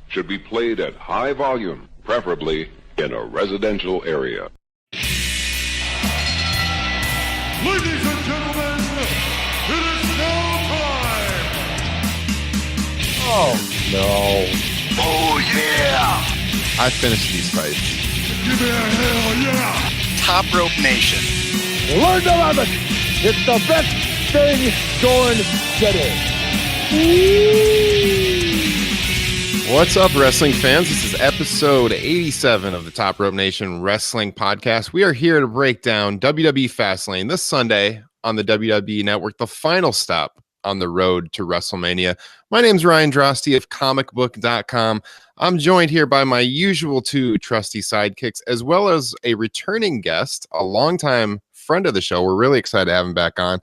should be played at high volume, preferably in a residential area. Ladies and gentlemen, it is now time! Oh, no. Oh, yeah! I finished these fights. Give me a hell yeah! Top Rope Nation. Learn to love it. It's the best thing going today. What's up, wrestling fans? This is episode 87 of the Top Rope Nation Wrestling Podcast. We are here to break down WWE Fastlane this Sunday on the WWE Network, the final stop on the road to WrestleMania. My name's Ryan Drosty of comicbook.com. I'm joined here by my usual two trusty sidekicks, as well as a returning guest, a longtime friend of the show. We're really excited to have him back on.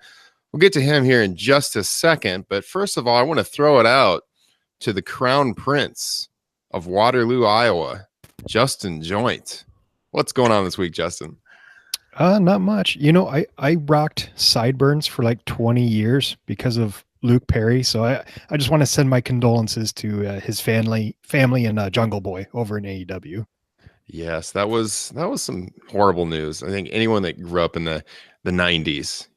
We'll get to him here in just a second, but first of all, I want to throw it out to the Crown Prince of Waterloo, Iowa, Justin Joint. What's going on this week, Justin? Not much. You know, I rocked sideburns for like 20 years because of Luke Perry. So I just want to send my condolences to his family and Jungle Boy over in AEW. Yes, that was some horrible news. I think anyone that grew up in the 90s,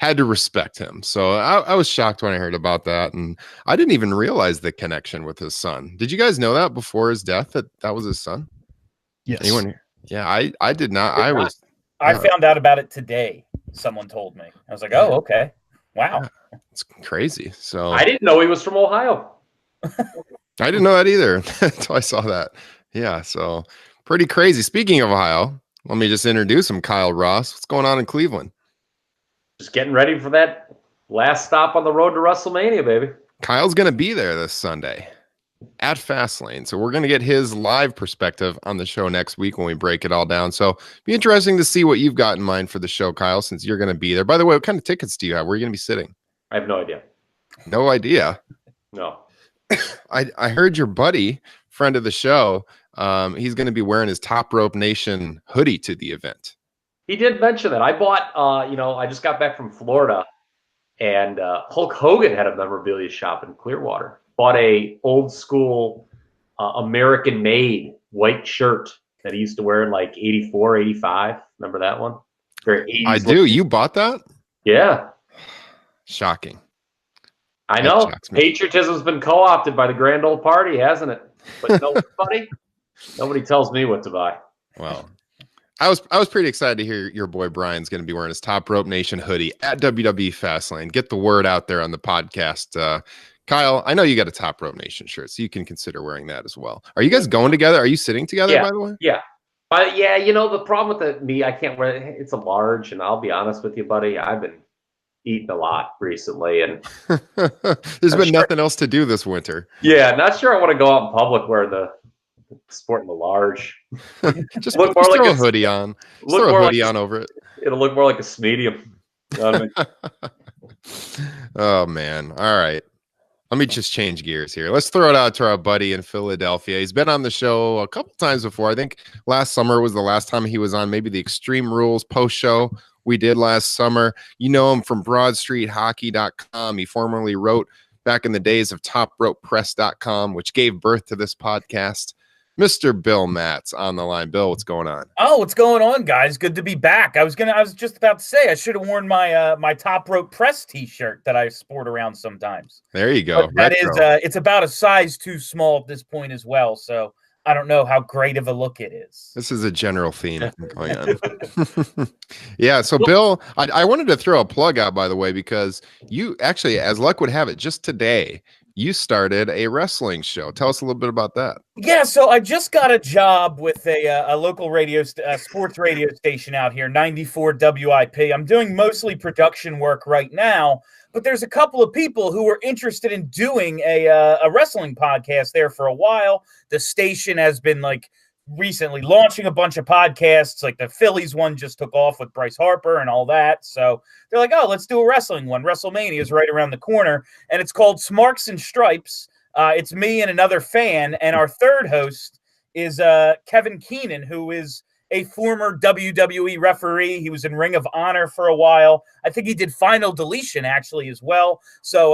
had to respect him. So I was shocked when I heard about that. And I didn't even realize the connection with his son. Did you guys know that before his death, that was his son? Yes. Anyone here? Yeah, I did not. I found out about it today. Someone told me. I was like, oh, okay. Wow. Yeah, it's crazy. So I didn't know he was from Ohio. I didn't know that either until I saw that. Yeah, so pretty crazy. Speaking of Ohio, let me just introduce him, Kyle Ross. What's going on in Cleveland? Just getting ready for that last stop on the road to WrestleMania, baby. Kyle's going to be there this Sunday at Fastlane. So we're going to get his live perspective on the show next week when we break it all down. So be interesting to see what you've got in mind for the show, Kyle, since you're going to be there. By the way, what kind of tickets do you have? Where are you going to be sitting? I have no idea. No idea? No. I heard your buddy, friend of the show, he's going to be wearing his Top Rope Nation hoodie to the event. He did mention that. I bought, I just got back from Florida, and Hulk Hogan had a memorabilia shop in Clearwater. Bought a old school American-made white shirt that he used to wear in like 84, 85. Remember that one? Very 80s I do. You bought that? Yeah. Shocking. I know. Patriotism's been co-opted by the grand old party, hasn't it? But nobody tells me what to buy. Well, I was pretty excited to hear your boy Bryan's going to be wearing his Top Rope Nation hoodie at WWE Fastlane. Get the word out there on the podcast. Kyle, I know you got a Top Rope Nation shirt, so you can consider wearing that as well. Are you guys going together? Are you sitting together, by the way? Yeah. The problem with me, I can't wear it. It's a large, and I'll be honest with you, buddy, I've been eating a lot recently, and there's been nothing else to do this winter. Yeah, not sure I want to go out in public wearing sporting the large. just throw a hoodie on. Throw a hoodie on over it. It'll look more like a medium. You know what I mean? Oh man! All right. Let me just change gears here. Let's throw it out to our buddy in Philadelphia. He's been on the show a couple times before. I think last summer was the last time he was on, maybe the Extreme Rules post show we did last summer. You know him from BroadStreetHockey.com. He formerly wrote back in the days of TopRopePress.com, which gave birth to this podcast. Mr. Bill Matz on the line. Bill, what's going on? Oh, what's going on, guys? Good to be back. I was just about to say I should have worn my my Top Rope Press T-shirt that I sport around sometimes. There you go. But that is it's about a size too small at this point as well. So I don't know how great of a look it is. This is a general theme going on. Yeah. So Bill, I wanted to throw a plug out, by the way, because you actually, as luck would have it, just today, you started a wrestling show. Tell us a little bit about that. Yeah, so I just got a job with a local sports radio station out here, 94 WIP. I'm doing mostly production work right now, but there's a couple of people who are interested in doing a wrestling podcast there for a while. The station has been recently launching a bunch of podcasts, like the Phillies one just took off with Bryce Harper and all that. So they're like, oh, let's do a wrestling one. WrestleMania is right around the corner, and it's called Smarks and Stripes. It's me and another fan, and our third host is Kevin Keenan, who is a former WWE referee. He was in Ring of Honor for a while. I think he did Final Deletion actually as well. So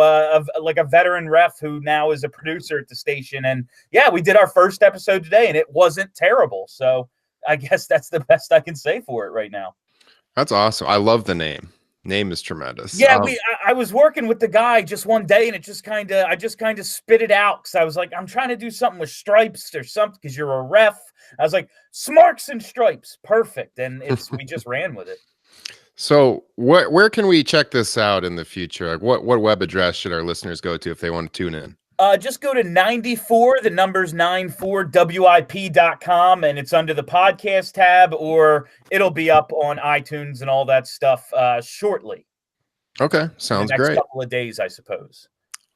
like a veteran ref who now is a producer at the station. And yeah, we did our first episode today and it wasn't terrible. So I guess that's the best I can say for it right now. That's awesome. I love the name. Name is tremendous. Yeah, I was working with the guy just one day, and I just kind of spit it out because I was like, I'm trying to do something with stripes or something because you're a ref. I was like, Smarks and Stripes, perfect, and we just ran with it. So, where can we check this out in the future? Like, what web address should our listeners go to if they want to tune in? Just go to 94, the number's 94wip.com, and it's under the podcast tab, or it'll be up on iTunes and all that stuff shortly. Okay, sounds great. Next couple of days, I suppose.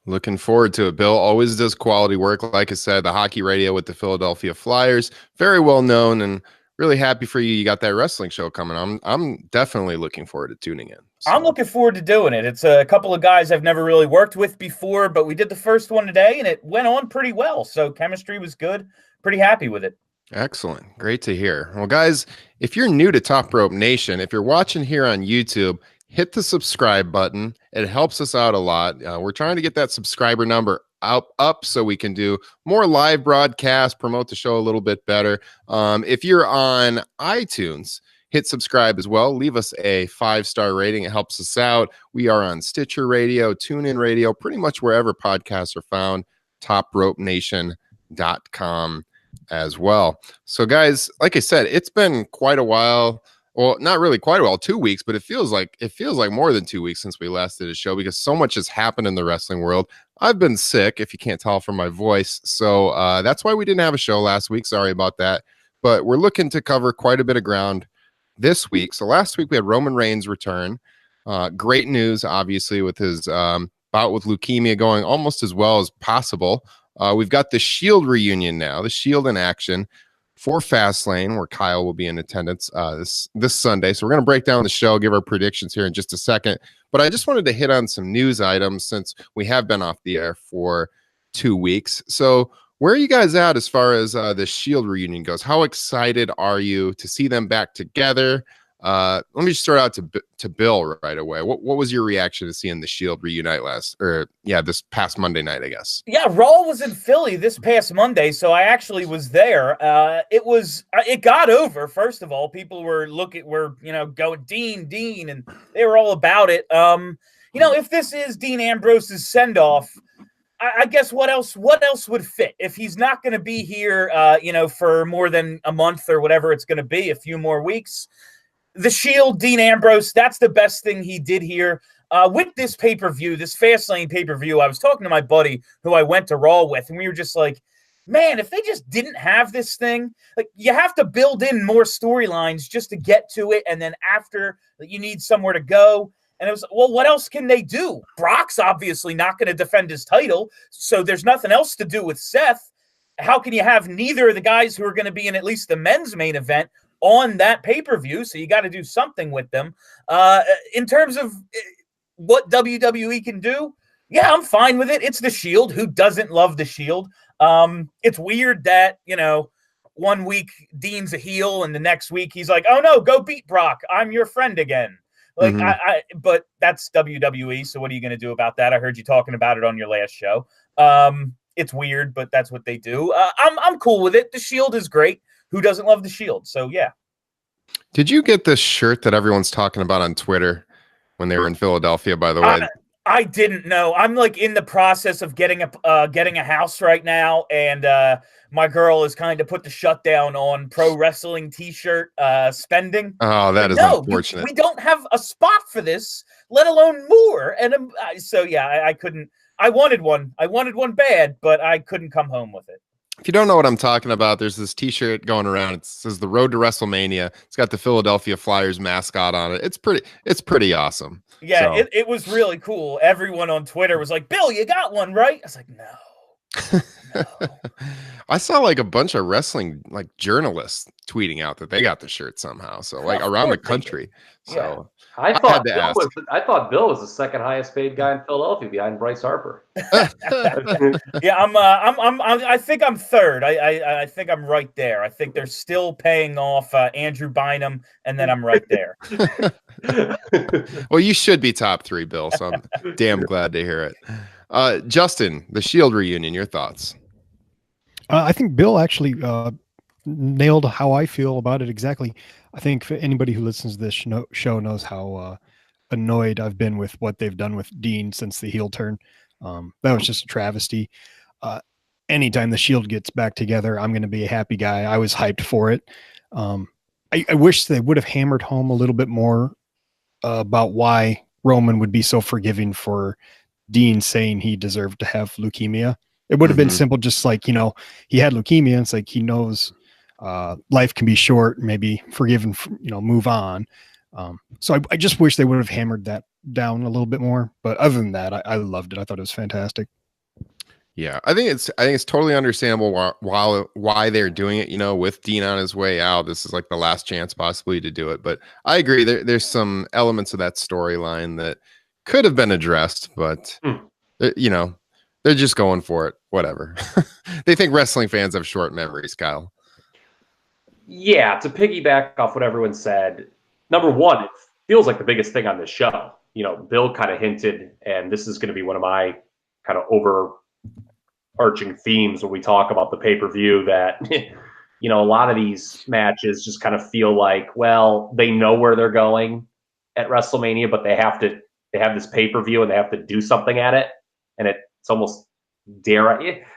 Looking forward to it. Bill always does quality work. Like I said, the hockey radio with the Philadelphia Flyers, very well known, and really happy for you. You got that wrestling show coming. I'm definitely looking forward to tuning in. So. I'm looking forward to doing it. It's a couple of guys I've never really worked with before, but we did the first one today and it went on pretty well. So chemistry was good. Pretty happy with it. Excellent. Great to hear. Well, guys, if you're new to Top Rope Nation, if you're watching here on YouTube, hit the subscribe button. It helps us out a lot. We're trying to get that subscriber number up so we can do more live broadcasts, promote the show a little bit better. If you're on iTunes, hit subscribe as well. Leave us a 5-star rating. It helps us out. We are on Stitcher Radio, TuneIn Radio, pretty much wherever podcasts are found, topropenation.com as well. So guys, like I said, it's been quite a while. Well, not really quite a while, 2 weeks, but it feels like more than 2 weeks since we last did a show because so much has happened in the wrestling world. I've been sick, if you can't tell from my voice. So that's why we didn't have a show last week. Sorry about that. But we're looking to cover quite a bit of ground this week. So last week we had Roman Reigns return. Great news, obviously, with his bout with leukemia going almost as well as possible. We've got the Shield reunion now, the Shield in action for Fastlane, where Kyle will be in attendance this Sunday. So we're going to break down the show, give our predictions here in just a second. But I just wanted to hit on some news items since we have been off the air for 2 weeks. So where are you guys at as far as the Shield reunion goes? How excited are you to see them back together? Let me just start out to Bill right away. What was your reaction to seeing the Shield reunite this past Monday night, I guess? Yeah, Raw was in Philly this past Monday, so I actually was there. It got over. First of all, people were going Dean, and they were all about it. If this is Dean Ambrose's send off, I guess what else would fit if he's not going to be here, for more than a month or whatever it's going to be, a few more weeks. The Shield, Dean Ambrose, that's the best thing he did here. With this pay-per-view, this Fastlane pay-per-view, I was talking to my buddy who I went to Raw with, and we were just like, man, if they just didn't have this thing, like you have to build in more storylines just to get to it, and then after you need somewhere to go. And it was, well, what else can they do? Brock's obviously not going to defend his title, so there's nothing else to do with Seth. How can you have neither of the guys who are going to be in at least the men's main event on that pay-per-view? So you got to do something with them. In terms of what WWE can do, yeah, I'm fine with it. It's the Shield. Who doesn't love the Shield? It's weird that, 1 week Dean's a heel and the next week he's like, oh no, go beat Brock. I'm your friend again. Like, but that's WWE. So what are you going to do about that? I heard you talking about it on your last show. It's weird, but that's what they do. I'm cool with it. The Shield is great. Who doesn't love the Shield? So yeah. Did you get this shirt that everyone's talking about on Twitter when they were in Philadelphia, by the way? I didn't know. I'm like in the process of getting a house right now, and my girl has kind of put the shutdown on pro wrestling t-shirt spending. Oh, that is unfortunate. We don't have a spot for this, let alone more. And so yeah, I couldn't. I wanted one. I wanted one bad, but I couldn't come home with it. If you don't know what I'm talking about, there's this t-shirt going around. It says the Road to WrestleMania. It's got the Philadelphia Flyers mascot on it. It's pretty awesome. Yeah, so. It was really cool. Everyone on Twitter was like, Bill, you got one, right? I was like, no. I saw like a bunch of wrestling like journalists tweeting out that they got the shirt somehow. So like around the country. So I had thought to ask. Bill was the second highest paid guy in Philadelphia behind Bryce Harper. Yeah, I think I'm third. I think I'm right there. I think they're still paying off Andrew Bynum, and then I'm right there. Well, you should be top 3, Bill. So I'm damn glad to hear it. Justin, the Shield reunion, your thoughts? I think Bill actually nailed how I feel about it exactly. I think anybody who listens to this show knows how annoyed I've been with what they've done with Dean since the heel turn. That was just a travesty. Anytime the Shield gets back together, I'm going to be a happy guy. I was hyped for it. I wish they would have hammered home a little bit more about why Roman would be so forgiving for Dean saying he deserved to have leukemia. It would have been simple, just like, he had leukemia. And it's like, he knows life can be short, maybe forgive and, move on. So I just wish they would have hammered that down a little bit more. But other than that, I loved it. I thought it was fantastic. Yeah, I think it's totally understandable why they're doing it. With Dean on his way out, this is like the last chance possibly to do it. But I agree, there's some elements of that storyline that could have been addressed, but they're just going for it. Whatever. They think wrestling fans have short memories, Kyle. Yeah, to piggyback off what everyone said, number one, it feels like the biggest thing on this show. Bill kind of hinted, and this is going to be one of my kind of overarching themes when we talk about the pay-per-view, that, a lot of these matches just kind of feel like, well, they know where they're going at WrestleMania, but they have this pay-per-view and they have to do something at it. And it's almost I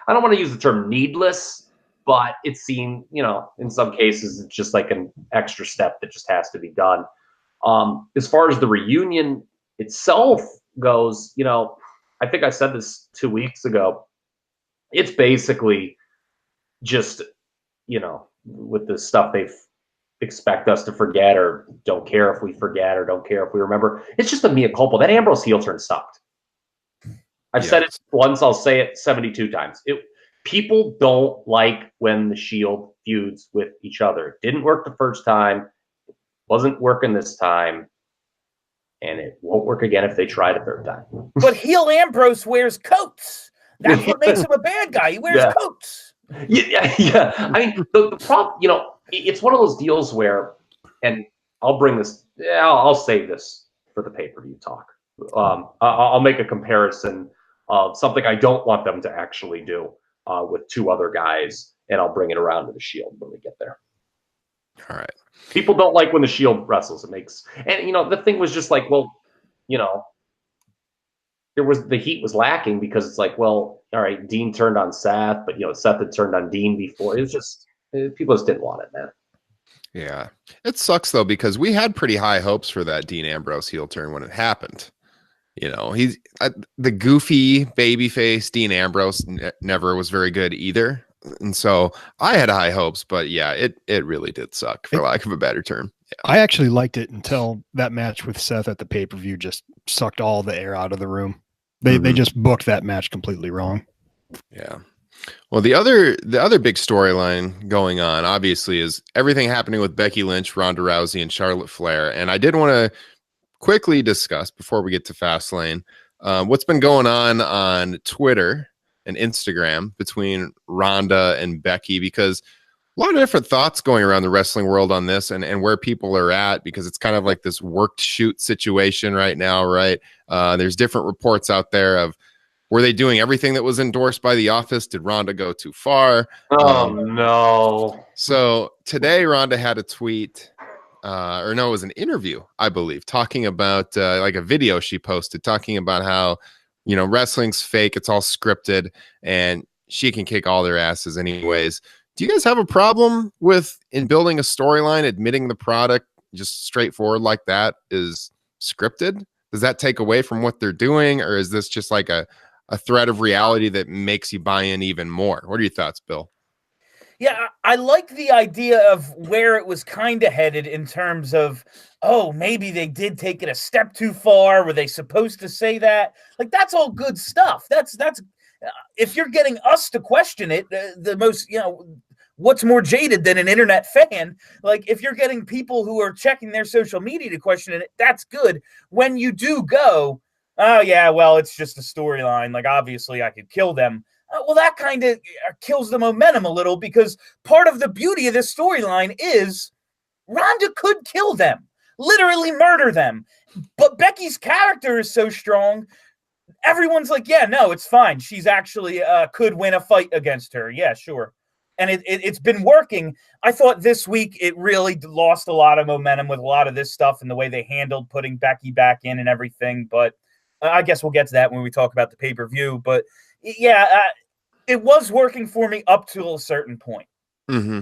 don't want to use the term needless, but it seemed, in some cases, it's just like an extra step that just has to be done. As far as the reunion itself goes, I think I said this 2 weeks ago. It's basically just, with the stuff they expect us to forget, or don't care if we forget, or don't care if we remember. It's just a mea culpa. That Ambrose heel turn sucked. I've said it once, I'll say it 72 times. People don't like when the Shield feuds with each other. It didn't work the first time. It wasn't working this time. And it won't work again if they try it a third time. But heel Ambrose wears coats. That's what makes him a bad guy. He wears coats. Yeah. I mean, the problem, it's one of those deals where, and I'll bring this, I'll save this for the pay-per-view talk. I'll make a comparison of something I don't want them to actually do with 2 other guys, and I'll bring it around to the Shield when we get there. All right. People don't like when the Shield wrestles. And the thing was just like, well, the heat was lacking because it's like, well, all right, Dean turned on Seth, but Seth had turned on Dean before. It was just, people just didn't want it, man. Yeah. It sucks though, because we had pretty high hopes for that Dean Ambrose heel turn when it happened. He's the goofy babyface Dean Ambrose never was very good either. And so I had high hopes, but yeah, it really did suck, for lack of a better term. Yeah. I actually liked it until that match with Seth at the pay-per-view just sucked all the air out of the room. They just booked that match completely wrong. Yeah. Well, the other big storyline going on, obviously, is everything happening with Becky Lynch, Ronda Rousey, and Charlotte Flair. And I did want to quickly discuss, before we get to Fastlane, what's been going on Twitter and Instagram between Ronda and Becky, because a lot of different thoughts going around the wrestling world on this and where people are at, because it's kind of like this worked shoot situation right now, right? There's different reports out there of, were they doing everything that was endorsed by the office? Did Ronda go too far? Oh, no. So today Ronda had a tweet, it was an interview, I believe, talking about like a video she posted talking about how, wrestling's fake. It's all scripted and she can kick all their asses anyways. Do you guys have a problem with, in building a storyline, admitting the product just straightforward like that is scripted? Does that take away from what they're doing? Or is this just like a thread of reality that makes you buy in even more? What are your thoughts, Bill? Yeah, I like the idea of where it was kind of headed in terms of, oh, maybe they did take it a step too far. Were they supposed to say that? Like, that's all good stuff. That's if you're getting us to question it, the most, what's more jaded than an internet fan? Like, if you're getting people who are checking their social media to question it, that's good. When you do go, oh, yeah, well, it's just a storyline. Like, obviously, I could kill them. Well, that kind of kills the momentum a little, because part of the beauty of this storyline is Ronda could kill them, literally murder them. But Becky's character is so strong, everyone's like, yeah, no, it's fine. She's actually could win a fight against her. Yeah, sure. And it's been working. I thought this week it really lost a lot of momentum with a lot of this stuff and the way they handled putting Becky back in and everything. But I guess we'll get to that when we talk about the pay-per-view. But yeah, it was working for me up to a certain point. Mm-hmm.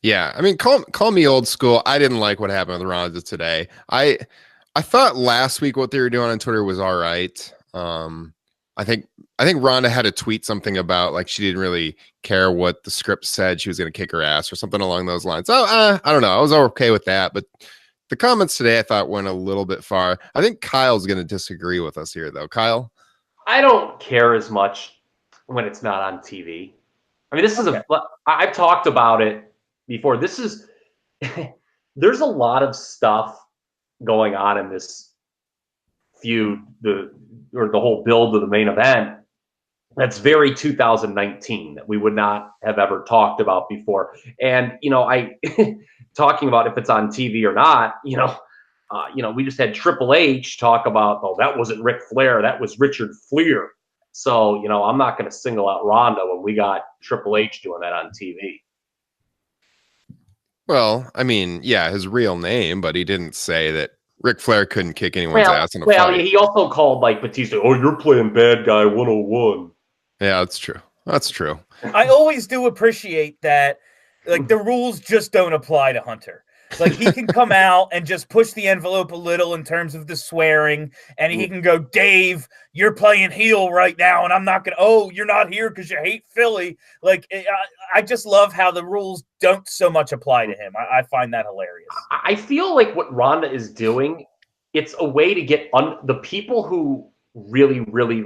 Yeah, I mean, call me old school. I didn't like what happened with Ronda today. I thought last week what they were doing on Twitter was all right. I think Ronda had to tweet something about, like, she didn't really care what the script said. She was going to kick her ass or something along those lines. I don't know. I was okay with that, but the comments today I thought went a little bit far. I think Kyle's going to disagree with us here, though. Kyle? I don't care as much when it's not on TV. I mean, this is I've talked about it before. This is there's a lot of stuff going on in this feud, the whole build to the main event, that's very 2019 that we would not have ever talked about before. And I talking about if it's on TV or not, we just had Triple H talk about, oh, that wasn't Ric Flair, that was Richard Fleer. So I'm not going to single out Ronda when we got Triple H doing that on TV. Well, I mean, yeah, his real name, but he didn't say that Ric Flair couldn't kick anyone's ass in a fight. He also called Batista, oh, you're playing bad guy 101. Yeah, that's true. That's true. I always do appreciate that, like, the rules just don't apply to Hunter. Like, he can come out and just push the envelope a little in terms of the swearing, and he can go, Dave, you're playing heel right now, and I'm not going to, oh, you're not here because you hate Philly. Like, I just love how the rules don't so much apply to him. I find that hilarious. I feel like what Ronda is doing, it's a way to get the people who really, really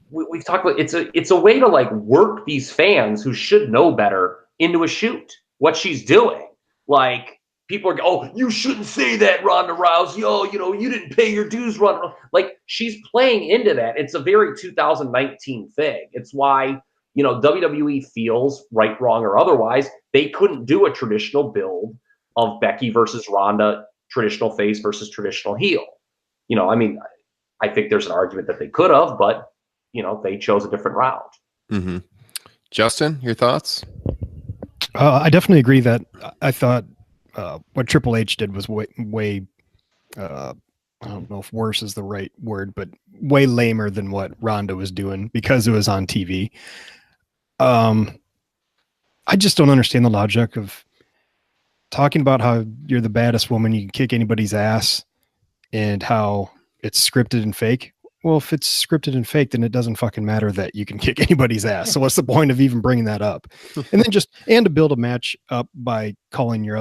we've talked about, it's a way to, like, work these fans who should know better into a shoot, what she's doing. Like, people are, oh, you shouldn't say that, Ronda Rousey. Oh, you didn't pay your dues, Ronda. Like, she's playing into that. It's a very 2019 thing. It's why, WWE feels, right, wrong, or otherwise, they couldn't do a traditional build of Becky versus Ronda, traditional face versus traditional heel. I mean, I think there's an argument that they could have, but, they chose a different route. Mm-hmm. Justin, your thoughts? I definitely agree that I thought what Triple H did was way I don't know if worse is the right word, but way lamer than what Ronda was doing because it was on TV. I just don't understand the logic of talking about how you're the baddest woman, you can kick anybody's ass, and how it's scripted and fake. Well, if it's scripted and fake, then it doesn't fucking matter that you can kick anybody's ass. So what's the point of even bringing that up? And then to build a match up by calling your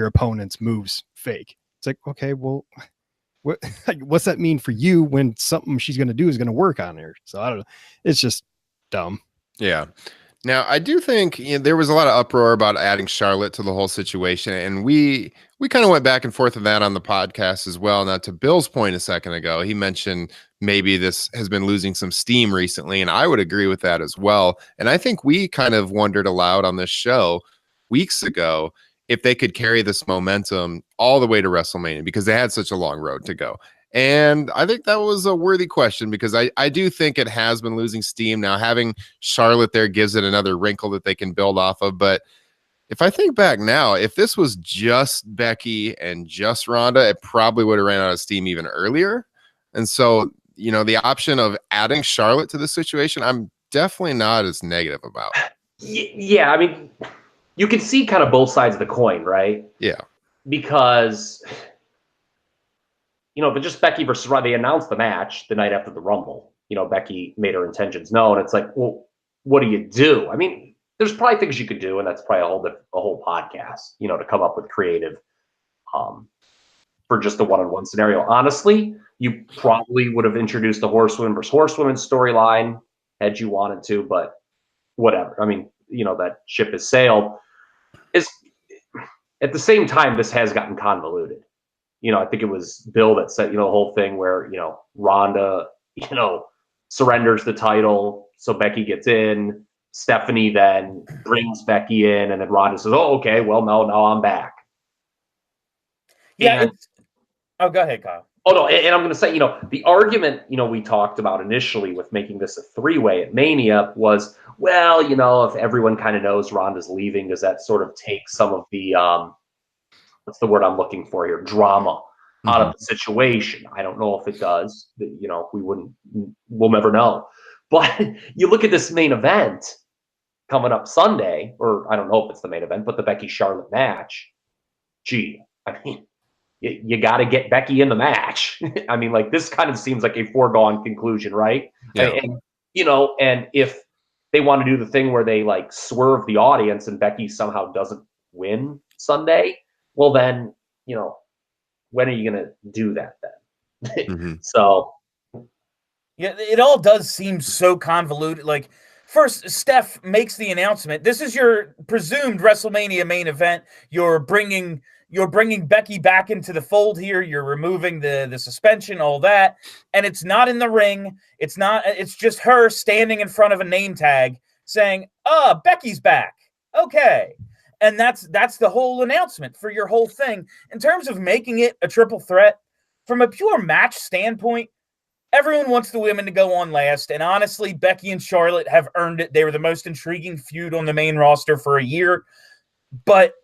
opponent's moves fake. It's like, okay, well, what's that mean for you when something she's going to do is going to work on her? So I don't know. It's just dumb. Yeah. Now, I do think there was a lot of uproar about adding Charlotte to the whole situation, and we kind of went back and forth on that on the podcast as well. Now, to Bill's point a second ago, he mentioned maybe this has been losing some steam recently, and I would agree with that as well. And I think we kind of wondered aloud on this show weeks ago if they could carry this momentum all the way to WrestleMania because they had such a long road to go. And I think that was a worthy question because I do think it has been losing steam. Now, having Charlotte there gives it another wrinkle that they can build off of. But if I think back now, if this was just Becky and just Ronda, it probably would have ran out of steam even earlier. And so, the option of adding Charlotte to the situation, I'm definitely not as negative about. Yeah, I mean, you can see kind of both sides of the coin, right? Yeah. Because... but just Becky versus Ronda, they announced the match the night after the Rumble. Becky made her intentions known. It's like, well, what do you do? I mean, there's probably things you could do, and that's probably a whole podcast, to come up with creative for just a one-on-one scenario. Honestly, you probably would have introduced the Horsewomen versus Horsewomen storyline had you wanted to, but whatever. I mean, that ship has sailed. At the same time, this has gotten convoluted. I think it was Bill that said, the whole thing where, Ronda, surrenders the title, so Becky gets in. Stephanie then brings Becky in, and then Ronda says, "Oh, okay, well, now I'm back." Yeah. Go ahead, Kyle. Oh no, and I'm going to say, the argument, we talked about initially with making this a three-way at Mania was, well, if everyone kind of knows Ronda's leaving, does that sort of take some of the what's the word I'm looking for here? Drama out of the situation. I don't know if it does. We'll never know. But you look at this main event coming up Sunday, or I don't know if it's the main event, but the Becky Charlotte match. Gee, I mean, you got to get Becky in the match. I mean, like, this kind of seems like a foregone conclusion, right? Yeah. And if they want to do the thing where they like swerve the audience and Becky somehow doesn't win Sunday, well then, when are you going to do that then? So. Yeah, it all does seem so convoluted. Like, first, Steph makes the announcement. This is your presumed WrestleMania main event. You're bringing Becky back into the fold here. You're removing the suspension, all that, and it's not in the ring. It's just her standing in front of a name tag saying, Becky's back." Okay. And that's the whole announcement for your whole thing. In terms of making it a triple threat, from a pure match standpoint, everyone wants the women to go on last, and honestly, Becky and Charlotte have earned it. They were the most intriguing feud on the main roster for a year. But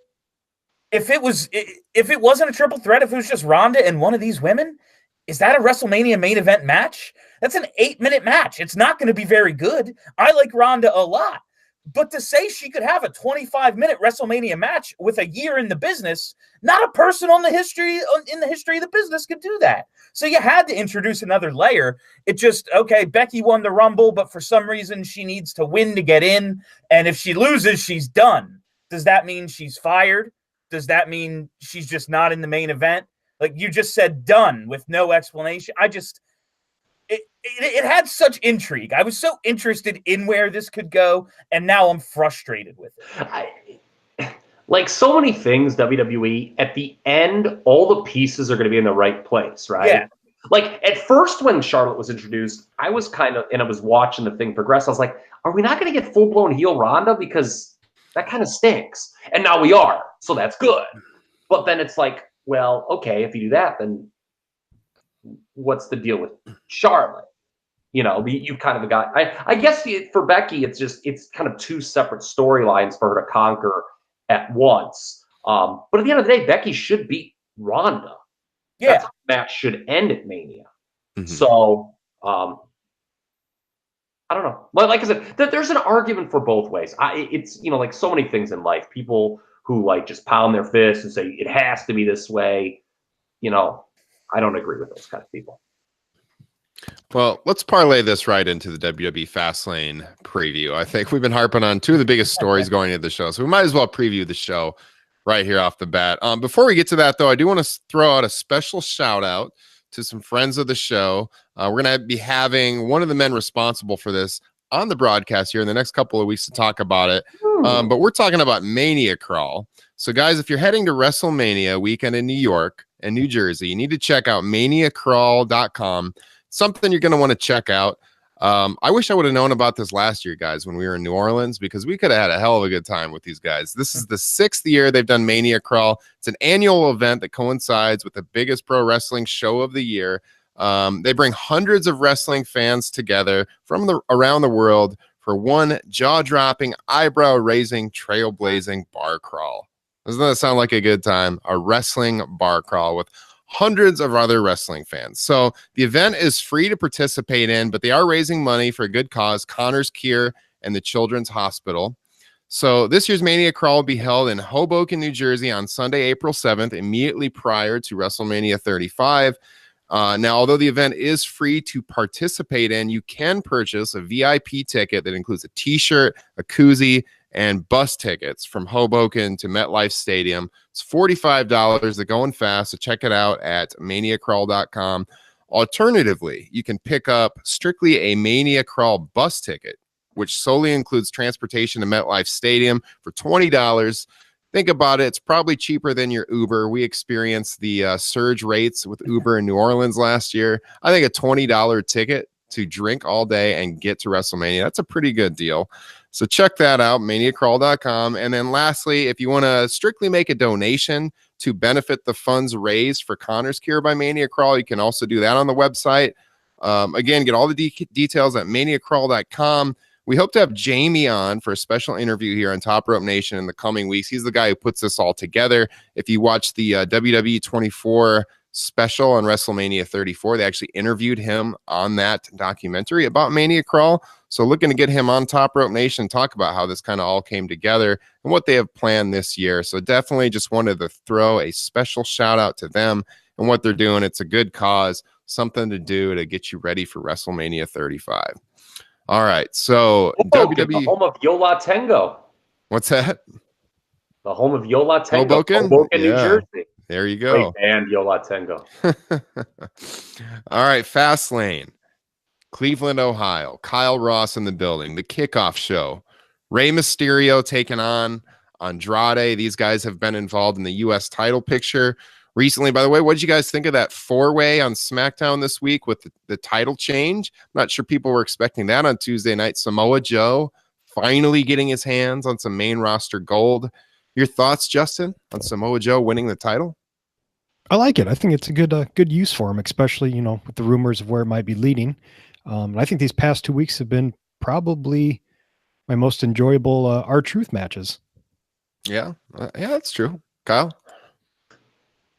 if it wasn't a triple threat, if it was just Ronda and one of these women, is that a WrestleMania main event match? That's an 8-minute match. It's not going to be very good. I like Ronda a lot. But to say she could have a 25-minute WrestleMania match with a year in the business, not a person in the history of the business could do that. So you had to introduce another layer. It just, okay, Becky won the Rumble, but for some reason she needs to win to get in. And if she loses, she's done. Does that mean she's fired? Does that mean she's just not in the main event? Like, you just said done with no explanation. It had such intrigue. I was so interested in where this could go, and now I'm frustrated with it. Like so many things, WWE, at the end, all the pieces are going to be in the right place, right? Yeah. Like, at first when Charlotte was introduced, I was and I was watching the thing progress. I was like, are we not going to get full-blown heel Ronda? Because that kind of stinks. And now we are, so that's good. But then it's like, well, okay, if you do that, then what's the deal with Charlotte? You've kind of got, I guess for Becky, it's kind of two separate storylines for her to conquer at once. But at the end of the day, Becky should beat Ronda. Yeah. That's how the match should end at Mania. So, I don't know. Like I said, there's an argument for both ways. It's, like so many things in life, people who like just pound their fists and say it has to be this way. I don't agree with those kind of people. Well, let's parlay this right into the WWE Fastlane preview. I think we've been harping on two of the biggest stories going into the show, so we might as well preview the show right here off the bat. Before we get to that, though, I do want to throw out a special shout out to some friends of the show. We're going to be having one of the men responsible for this on the broadcast here in the next couple of weeks to talk about it. But we're talking about Mania Crawl. So, guys, if you're heading to WrestleMania weekend in New York and New Jersey, you need to check out maniacrawl.com. Something you're going to want to check out. I wish I would have known about this last year, guys, when we were in New Orleans, because we could have had a hell of a good time with these guys. This is the 6th year they've done Mania Crawl. It's an annual event that coincides with the biggest pro wrestling show of the year. They bring hundreds of wrestling fans together from around the world for one jaw-dropping, eyebrow-raising, trailblazing bar crawl. Doesn't that sound like a good time? A wrestling bar crawl with hundreds of other wrestling fans. So the event is free to participate in, but they are raising money for a good cause, Connor's Cure and the Children's Hospital. So this year's Mania Crawl will be held in Hoboken, New Jersey on Sunday, April 7th, immediately prior to WrestleMania 35. Now, although the event is free to participate in, you can purchase a VIP ticket that includes a t-shirt, a koozie, and bus tickets from Hoboken to MetLife Stadium. It's $45. They're going fast, so check it out at maniacrawl.com. Alternatively, you can pick up strictly a Mania Crawl bus ticket, which solely includes transportation to MetLife Stadium for $20. Think about it. It's probably cheaper than your Uber. We experienced the surge rates with Uber in New Orleans last year. I think a $20 ticket to drink all day and get to WrestleMania, that's a pretty good deal. So check that out, maniacrawl.com. And then lastly, if you want to strictly make a donation to benefit the funds raised for Connor's Cure by Mania Crawl, you can also do that on the website. Again, get all the details at maniacrawl.com. We hope to have Jamie on for a special interview here on Top Rope Nation in the coming weeks. He's the guy who puts this all together. If you watch the WWE 24 special on WrestleMania 34, they actually interviewed him on that documentary about Mania Crawl. So looking to get him on Top Rope Nation, talk about how this kind of all came together and what they have planned this year. So definitely just wanted to throw a special shout out to them and what they're doing. It's a good cause, something to do to get you ready for WrestleMania 35. All right, so WWE, the home of Yola Tengo. What's that? The home of Yola Tengo, Hoboken, New Jersey. There you go. Great band, Yola Tengo. All right, Fastlane, Cleveland, Ohio. Kyle Ross in the building. The Kickoff show. Rey Mysterio taking on Andrade. These guys have been involved in the U.S. title picture recently. By the way, what did you guys think of that four-way on SmackDown this week with the title change? I'm not sure people were expecting that on Tuesday night. Samoa Joe finally getting his hands on some main roster gold. Your thoughts, Justin, on Samoa Joe winning the title? I like it. I think it's a good use for him, especially, with the rumors of where it might be leading. And I think these past 2 weeks have been probably my most enjoyable R-Truth matches. Yeah, that's true. Kyle?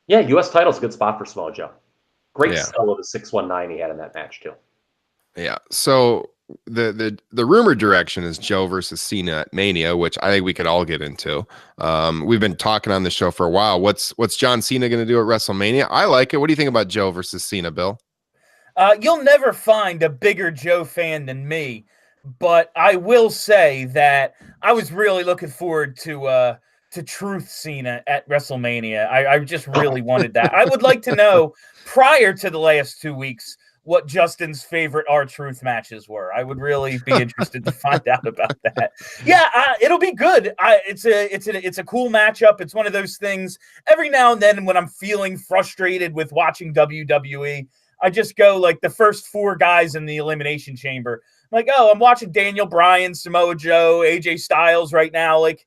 Yeah, U.S. title's a good spot for Samoa Joe. Great sell of the 619 he had in that match, too. Yeah, so the rumor direction is Joe versus Cena at Mania, which I think we could all get into. We've been talking on the show for a while. What's John Cena going to do at WrestleMania? I like it. What do you think about Joe versus Cena, Bill? You'll never find a bigger Joe fan than me, but I will say that I was really looking forward to Truth Cena at WrestleMania. I just really wanted that. I would like to know, prior to the last 2 weeks, what Justin's favorite R-Truth matches were. I would really be interested to find out about that. Yeah, it'll be good. It's a cool matchup. It's one of those things. Every now and then when I'm feeling frustrated with watching WWE, I just go like the first four guys in the Elimination Chamber. I'm like, I'm watching Daniel Bryan, Samoa Joe, AJ Styles right now. Like,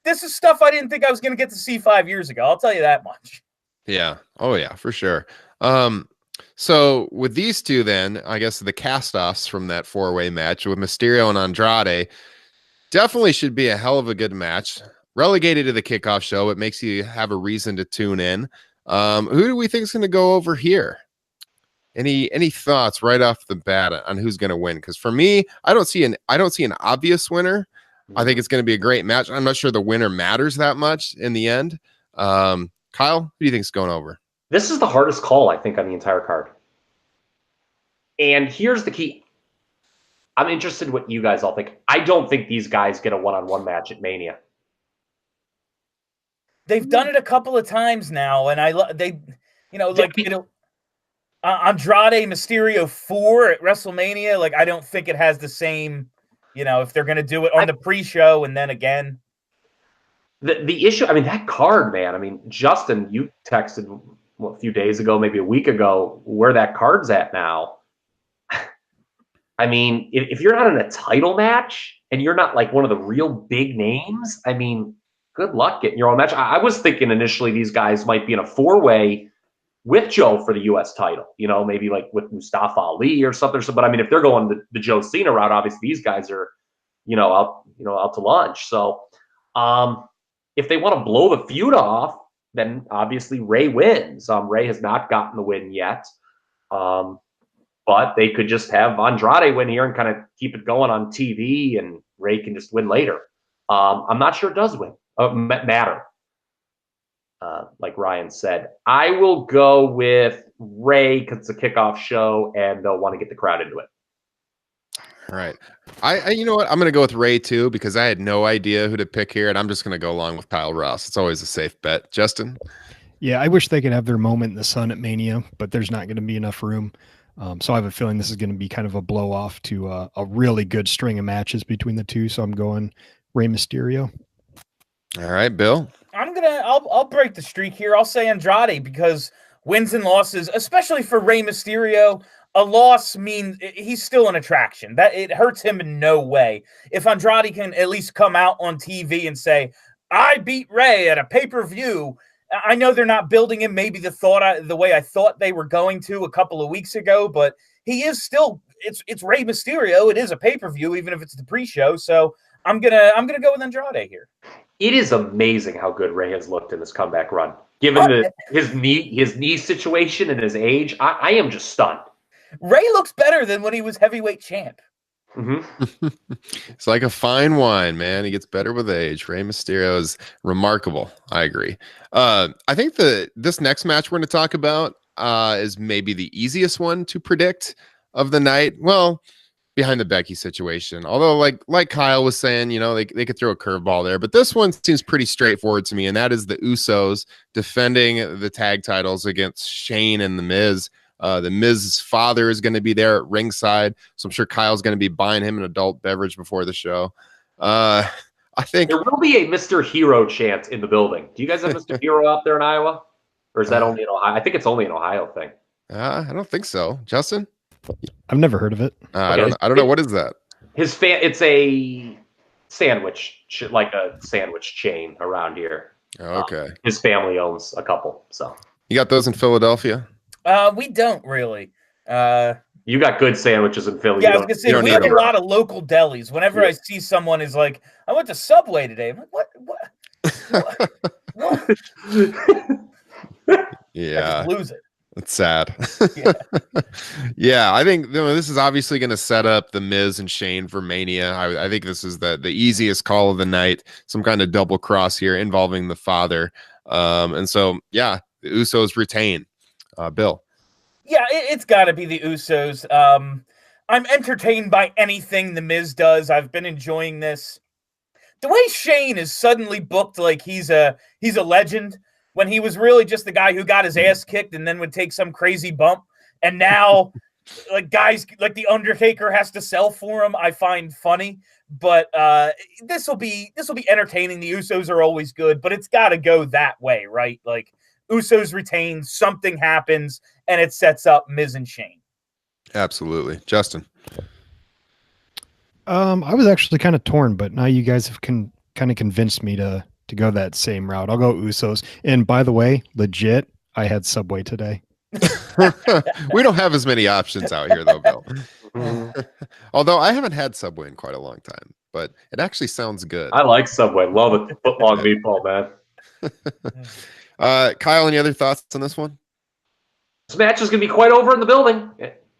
this is stuff I didn't think I was going to get to see 5 years ago. I'll tell you that much. Yeah. Oh, yeah, for sure. So with these two, then, I guess the cast-offs from that four-way match with Mysterio and Andrade definitely should be a hell of a good match. Relegated to the Kickoff show, it makes you have a reason to tune in. Who do we think is going to go over here? Any thoughts right off the bat on who's going to win? Because for me, I don't see an obvious winner. I think it's going to be a great match. I'm not sure the winner matters that much in the end. Kyle, who do you think is going over? This is the hardest call, I think, on the entire card. And here's the key. I'm interested in what you guys all think. I don't think these guys get a one-on-one match at Mania. They've done it a couple of times now, and Andrade Mysterio 4 at WrestleMania. Like, I don't think it has the same, if they're going to do it on the pre-show and then again. The issue, that card, man. Justin, you texted a few days ago, maybe a week ago, where that card's at now. If you're not in a title match and you're not like one of the real big names, good luck getting your own match. I was thinking initially these guys might be in a four-way with Joe for the U.S. title, maybe like with Mustafa Ali or something. But if they're going the Joe Cena route, obviously these guys are, out to lunch. So, if they want to blow the feud off, then obviously Rey wins. Rey has not gotten the win yet. But they could just have Andrade win here and kind of keep it going on TV, and Rey can just win later. I'm not sure it does matter. Like Ryan said, I will go with Rey because it's a Kickoff show and they'll want to get the crowd into it. All right. I you know what? I'm going to go with Rey too, because I had no idea who to pick here, and I'm just going to go along with Kyle Ross. It's always a safe bet. Justin? Yeah, I wish they could have their moment in the sun at Mania, but there's not going to be enough room. So I have a feeling this is going to be kind of a blow off to a really good string of matches between the two. So I'm going Rey Mysterio. All right, Bill. I'll break the streak here. I'll say Andrade, because wins and losses, especially for Rey Mysterio, a loss means he's still an attraction. That it hurts him in no way. If Andrade can at least come out on TV and say, "I beat Rey at a pay-per-view," I know they're not building him maybe the way I thought they were going to a couple of weeks ago, but he is still it's Rey Mysterio. It is a pay-per-view, even if it's the pre-show. So I'm gonna go with Andrade here. It is amazing how good Rey has looked in this comeback run. Given his knee situation and his age, I am just stunned. Rey looks better than when he was heavyweight champ. Mm-hmm. It's like a fine wine, man. He gets better with age. Rey Mysterio is remarkable. I agree. I think this next match we're going to talk about is maybe the easiest one to predict of the night. Well, behind the Becky situation. Although, like Kyle was saying, they could throw a curveball there. But this one seems pretty straightforward to me, and that is the Usos defending the tag titles against Shane and The Miz. The Miz's father is going to be there at ringside, so I'm sure Kyle's going to be buying him an adult beverage before the show. I think there will be a Mr. Hero chant in the building. Do you guys have Mr. Hero out there in Iowa, or is that only in Ohio? I think it's only an Ohio thing. I don't think so. Justin, I've never heard of it. Okay. I don't know what is that. It's a sandwich, like a sandwich chain around here. Okay. His family owns a couple, so you got those in Philadelphia. We don't really. You got good sandwiches in Philly. Yeah, I was gonna say we have a lot of local delis. Whenever I see someone is like, "I went to Subway today," I'm like, "What?" Yeah, I just lose it. It's sad. Yeah. Yeah, I think this is obviously going to set up the Miz and Shane for Mania. I think this is the easiest call of the night. Some kind of double cross here involving the father, and so yeah, the Usos retain. Bill. Yeah, it's got to be the Usos. I'm entertained by anything the Miz does. I've been enjoying this. The way Shane is suddenly booked like he's a legend, when he was really just the guy who got his ass kicked and then would take some crazy bump, and now like guys like the Undertaker has to sell for him, I find funny. But this will be entertaining. The Usos are always good, but it's got to go that way, right? Like, Usos retain, something happens, and it sets up Miz and Shane. Absolutely. Justin. I was actually kind of torn, but now you guys have kind of convinced me to go that same route. I'll go Usos. And by the way, legit, I had Subway today. We don't have as many options out here, though, Bill. Although I haven't had Subway in quite a long time, but it actually sounds good. I like Subway. Love it. Foot-long meatball, man. Kyle, any other thoughts on this one? This match is going to be quite over in the building.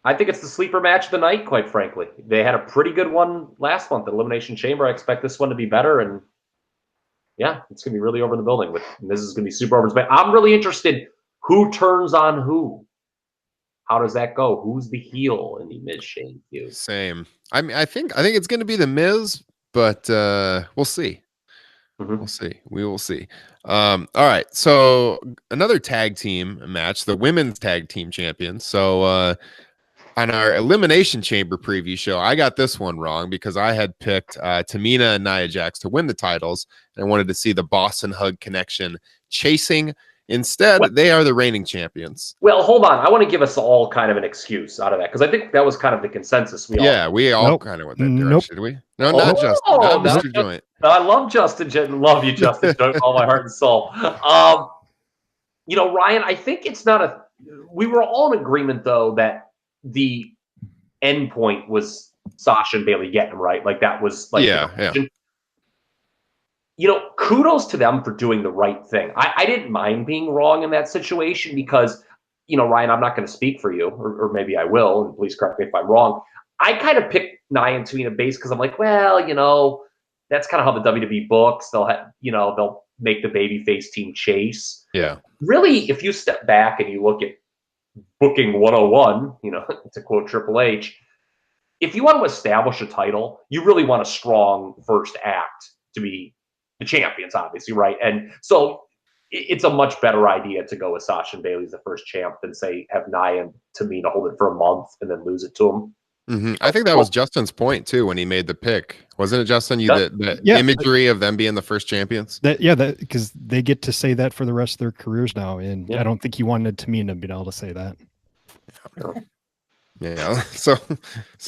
I think it's the sleeper match of the night, quite frankly. They had a pretty good one last month at Elimination Chamber. I expect this one to be better, and yeah, it's going to be really over in the building. This is going to be super over. I'm really interested who turns on who. How does that go? Who's the heel in the Miz Shane feud? Same. I mean, I think it's going to be the Miz, but we'll see. Mm-hmm. We'll see. We will see. All right. So another tag team match, the women's tag team champions. So on our Elimination Chamber preview show, I got this one wrong because I had picked Tamina and Nia Jax to win the titles, and I wanted to see the Boston Hug connection chasing. Instead, they are the reigning champions. Well, hold on. I want to give us all kind of an excuse out of that because I think that was kind of the consensus. We all kind of went that direction, did we? No, not Justin. Not Mr. Joint. I love Justin. Love you, Justin. Joint, with all my heart and soul. Ryan, I think it's not we were all in agreement, though, that the end point was Sasha and Bayley getting them right. Like, that was like, yeah. Kudos to them for doing the right thing. I didn't mind being wrong in that situation because, Ryan, I'm not going to speak for you, or maybe I will, and please correct me if I'm wrong. I kind of picked Nia and Tamina base because I'm like, well, that's kind of how the WWE books. They'll make the babyface team chase. Yeah. Really, if you step back and you look at booking 101, to quote Triple H, if you want to establish a title, you really want a strong first act to be the champions, obviously, right? And so it's a much better idea to go with Sasha and Bayley as the first champ than say have Nia and Tamina hold it for a month and then lose it to them. I think that was Justin's point too when he made the pick, wasn't it, Justin? The imagery of them being the first champions. Because they get to say that for the rest of their careers now, and I don't think he wanted Tamina being able to say that. Yeah. So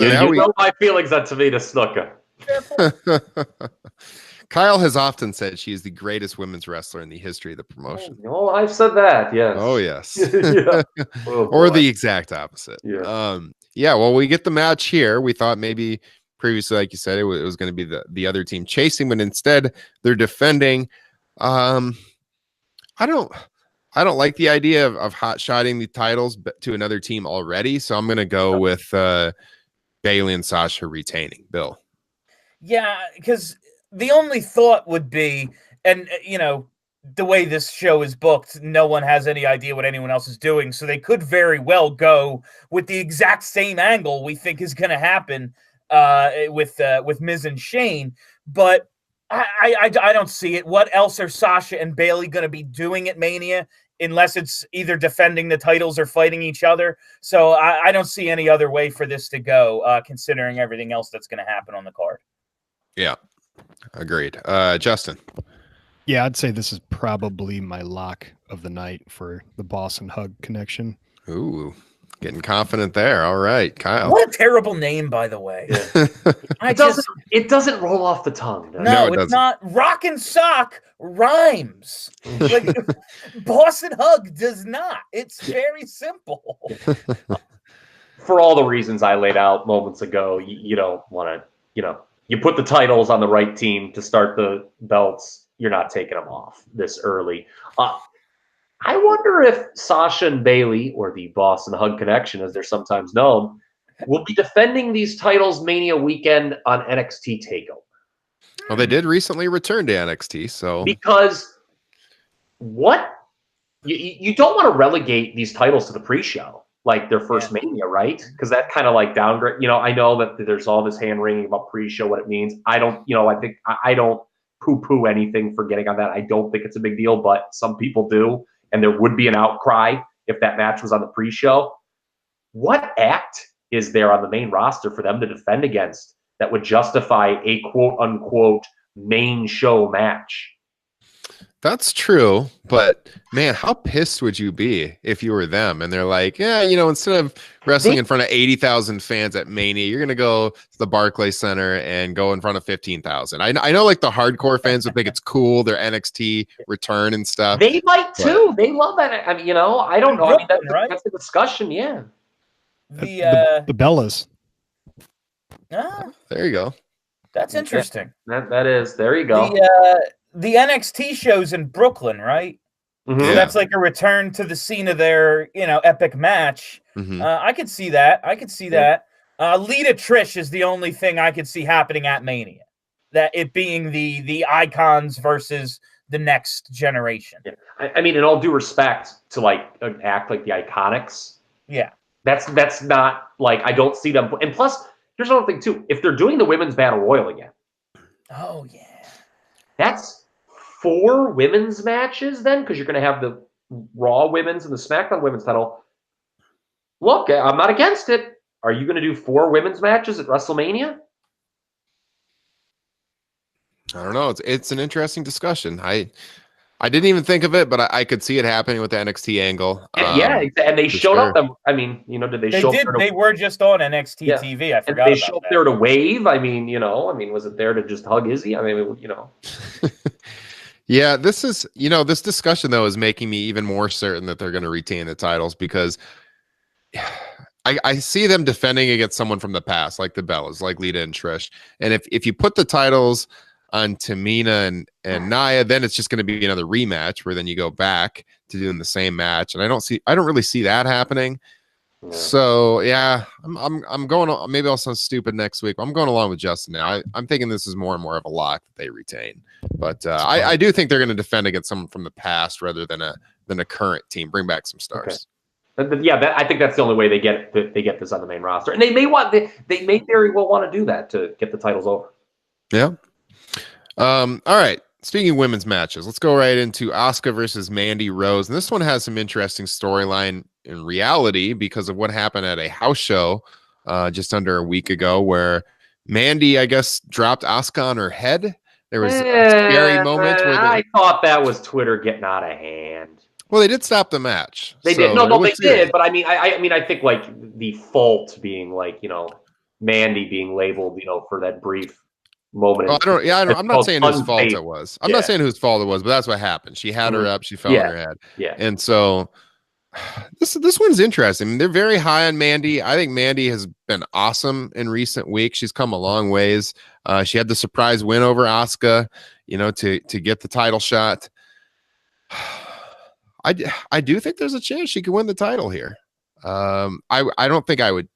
now you know my feelings on Tamina Snuka. Kyle has often said she is the greatest women's wrestler in the history of the promotion. Oh, I've said that. Yes. Oh, yes. Or the exact opposite. Yeah. Well, we get the match here. We thought maybe previously, like you said, it was going to be the other team chasing, but instead they're defending. I don't like the idea of hot-shotting the titles to another team already, so I'm going to go with Bayley and Sasha retaining. Bill. Yeah, because the only thought would be, and the way this show is booked, no one has any idea what anyone else is doing, so they could very well go with the exact same angle we think is going to happen with Miz and Shane, but I don't see it. What else are Sasha and Bayley going to be doing at Mania unless it's either defending the titles or fighting each other? So I don't see any other way for this to go, considering everything else that's going to happen on the card. Yeah, agreed. Justin. Yeah, I'd say this is probably my lock of the night for the Boss and Hug connection. Ooh, getting confident there. All right, Kyle. What a terrible name, by the way. It doesn't roll off the tongue. No, it's not. Rock and sock rhymes. Like Boss and Hug does not. It's very simple. For all the reasons I laid out moments ago, you don't want to, you put the titles on the right team to start the belts. You're not taking them off this early. I wonder if Sasha and Bayley, or the Boss and Hug connection, as they're sometimes known, will be defending these titles Mania weekend on NXT TakeOver. Well, they did recently return to NXT, so because you don't want to relegate these titles to the pre-show like their first Mania, right? Because that kind of like downgrade. I know that there's all this hand wringing about pre-show, what it means. I don't poo-poo anything for getting on that. I don't think it's a big deal, but some people do, and there would be an outcry if that match was on the pre-show. What act is there on the main roster for them to defend against that would justify a quote-unquote main show match? That's true, but man, how pissed would you be if you were them and they're like, instead of wrestling in front of 80,000 fans at Mania, you're going to go to the Barclays Center and go in front of 15,000. I know like the hardcore fans would think it's cool, their NXT return and stuff. They might too. They love that. I mean, I don't know. That's the discussion. Yeah. The Bellas. There you go. That's interesting. That is. There you go. The NXT show's in Brooklyn, right? Mm-hmm. So that's like a return to the scene of their, epic match. Mm-hmm. I could see that. That. Lita Trish is the only thing I could see happening at Mania. That it being the icons versus the next generation. Yeah. I mean, in all due respect to like an act like the Iconics. Yeah. That's not like, I don't see them. And plus, here's another thing too. If they're doing the Women's Battle Royal again. Oh, yeah. That's 4 women's matches then, because you're going to have the Raw women's and the SmackDown women's title. Look, I'm not against it. Are you going to do 4 women's matches at WrestleMania? I don't know. It's an interesting discussion. I didn't even think of it, but I could see it happening with the NXT angle. And they showed up. I mean, did they show up? They were just on NXT TV. I forgot. They showed up there to wave. I mean, was it there to just hug Izzy? I mean, Yeah, this is, this discussion though is making me even more certain that they're going to retain the titles, because I see them defending against someone from the past, like the Bellas, like Lita and Trish. And if you put the titles on Tamina and Nia, then it's just going to be another rematch where then you go back to doing the same match. And I don't really see that happening. Yeah. So yeah, I'm going on. Maybe I'll sound stupid next week. I'm going along with Justin now. I'm thinking this is more and more of a lock that they retain. But I do think they're going to defend against someone from the past rather than a current team. Bring back some stars. Okay. Yeah, I think that's the only way they get this on the main roster, and they may very well want to do that to get the titles over. Yeah. All right. speaking of women's matches, let's go right into Asuka versus Mandy Rose. And this one has some interesting storyline in reality because of what happened at a house show just under a week ago where Mandy, I guess, dropped Asuka on her head. There was a scary moment where I thought that was Twitter getting out of hand. Well, they did stop the match. They did. No, they did. But I mean, I think like the fault being like, Mandy being labeled, for that brief moment. I'm not saying whose fault it was. I'm not saying whose fault it was, but that's what happened. She had her up, she fell on her head. Yeah. And so this one's interesting. I mean, they're very high on Mandy. I think Mandy has been awesome in recent weeks. She's come a long ways. She had the surprise win over Asuka, to get the title shot. I do think there's a chance she could win the title here. I don't think I would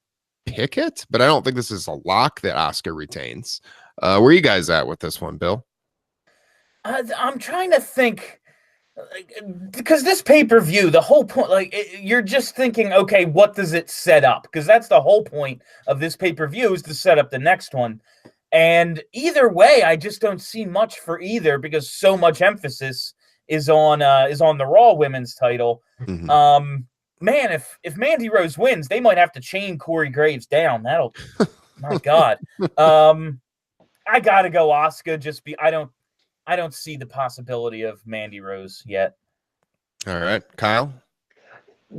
pick it, but I don't think this is a lock that Asuka retains. Where are you guys at with this one, Bill? I'm trying to think, because this pay-per-view, the whole point, you're just thinking, okay, what does it set up? Because that's the whole point of this pay-per-view, is to set up the next one. And either way, I just don't see much for either, because so much emphasis is on the Raw Women's title. Mm-hmm. Man, if Mandy Rose wins, they might have to chain Corey Graves down. That'll, my God. I gotta go Asuka. I don't see the possibility of Mandy Rose yet. All right, Kyle.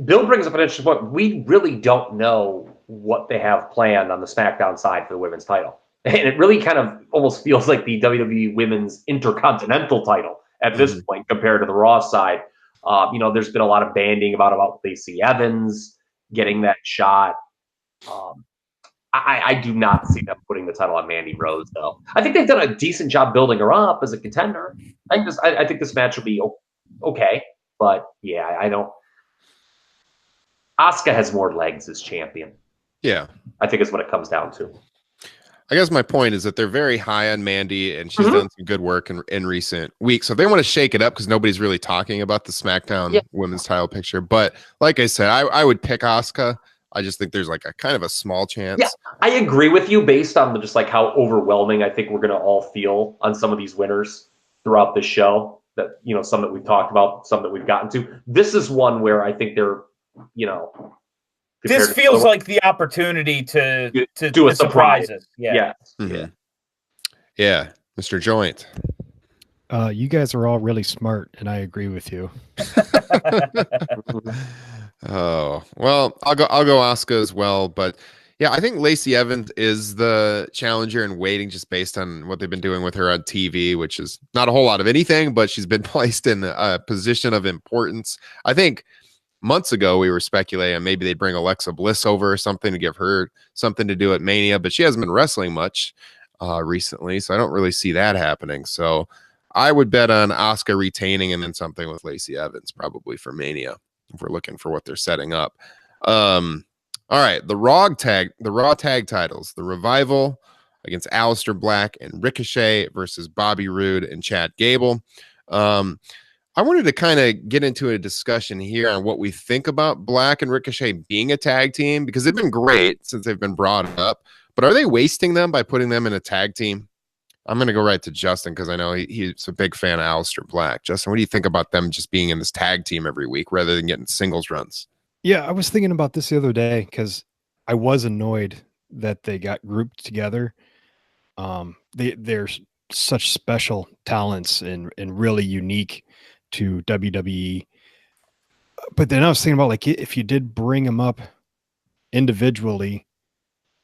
Bill brings up an interesting point. We really don't know what they have planned on the SmackDown side for the women's title, and it really kind of almost feels like the WWE Women's Intercontinental title at this point compared to the Raw side. There's been a lot of banding about Lacey Evans getting that shot. I do not see them putting the title on Mandy Rose, though. I think they've done a decent job building her up as a contender. I think this match will be okay, but yeah, I don't. Asuka has more legs as champion. Yeah, I think is what it comes down to. I guess my point is that they're very high on Mandy, and she's done some good work in recent weeks. So they want to shake it up because nobody's really talking about the SmackDown women's title picture. But like I said, I would pick Asuka. I just think there's like a kind of a small chance. Yeah, I agree with you based on just like how overwhelming I think we're going to all feel on some of these winners throughout the show. That some that we've talked about, some that we've gotten to. This is one where I think they're, this feels like the opportunity to do a surprise. Yeah. Yeah, Mr. Joint. You guys are all really smart, and I agree with you. Oh, well, I'll go Asuka as well, but yeah, I think Lacey Evans is the challenger in waiting just based on what they've been doing with her on TV, which is not a whole lot of anything, but she's been placed in a position of importance. I think months ago we were speculating maybe they'd bring Alexa Bliss over or something to give her something to do at Mania, but she hasn't been wrestling much recently, so I don't really see that happening. So I would bet on Asuka retaining and then something with Lacey Evans probably for Mania, if we're looking for what they're setting up. All right, the Raw tag titles, the Revival against Aleister Black and Ricochet versus Bobby Roode and Chad Gable. I wanted to kind of get into a discussion here on what we think about Black and Ricochet being a tag team, because they've been great since they've been brought up, but are they wasting them by putting them in a tag team? I'm going to go right to Justin because I know he's a big fan of Aleister Black. Justin, what do you think about them just being in this tag team every week rather than getting singles runs? Yeah, I was thinking about this the other day because I was annoyed that they got grouped together. They're such special talents and really unique to WWE. But then I was thinking about, like, if you did bring them up individually,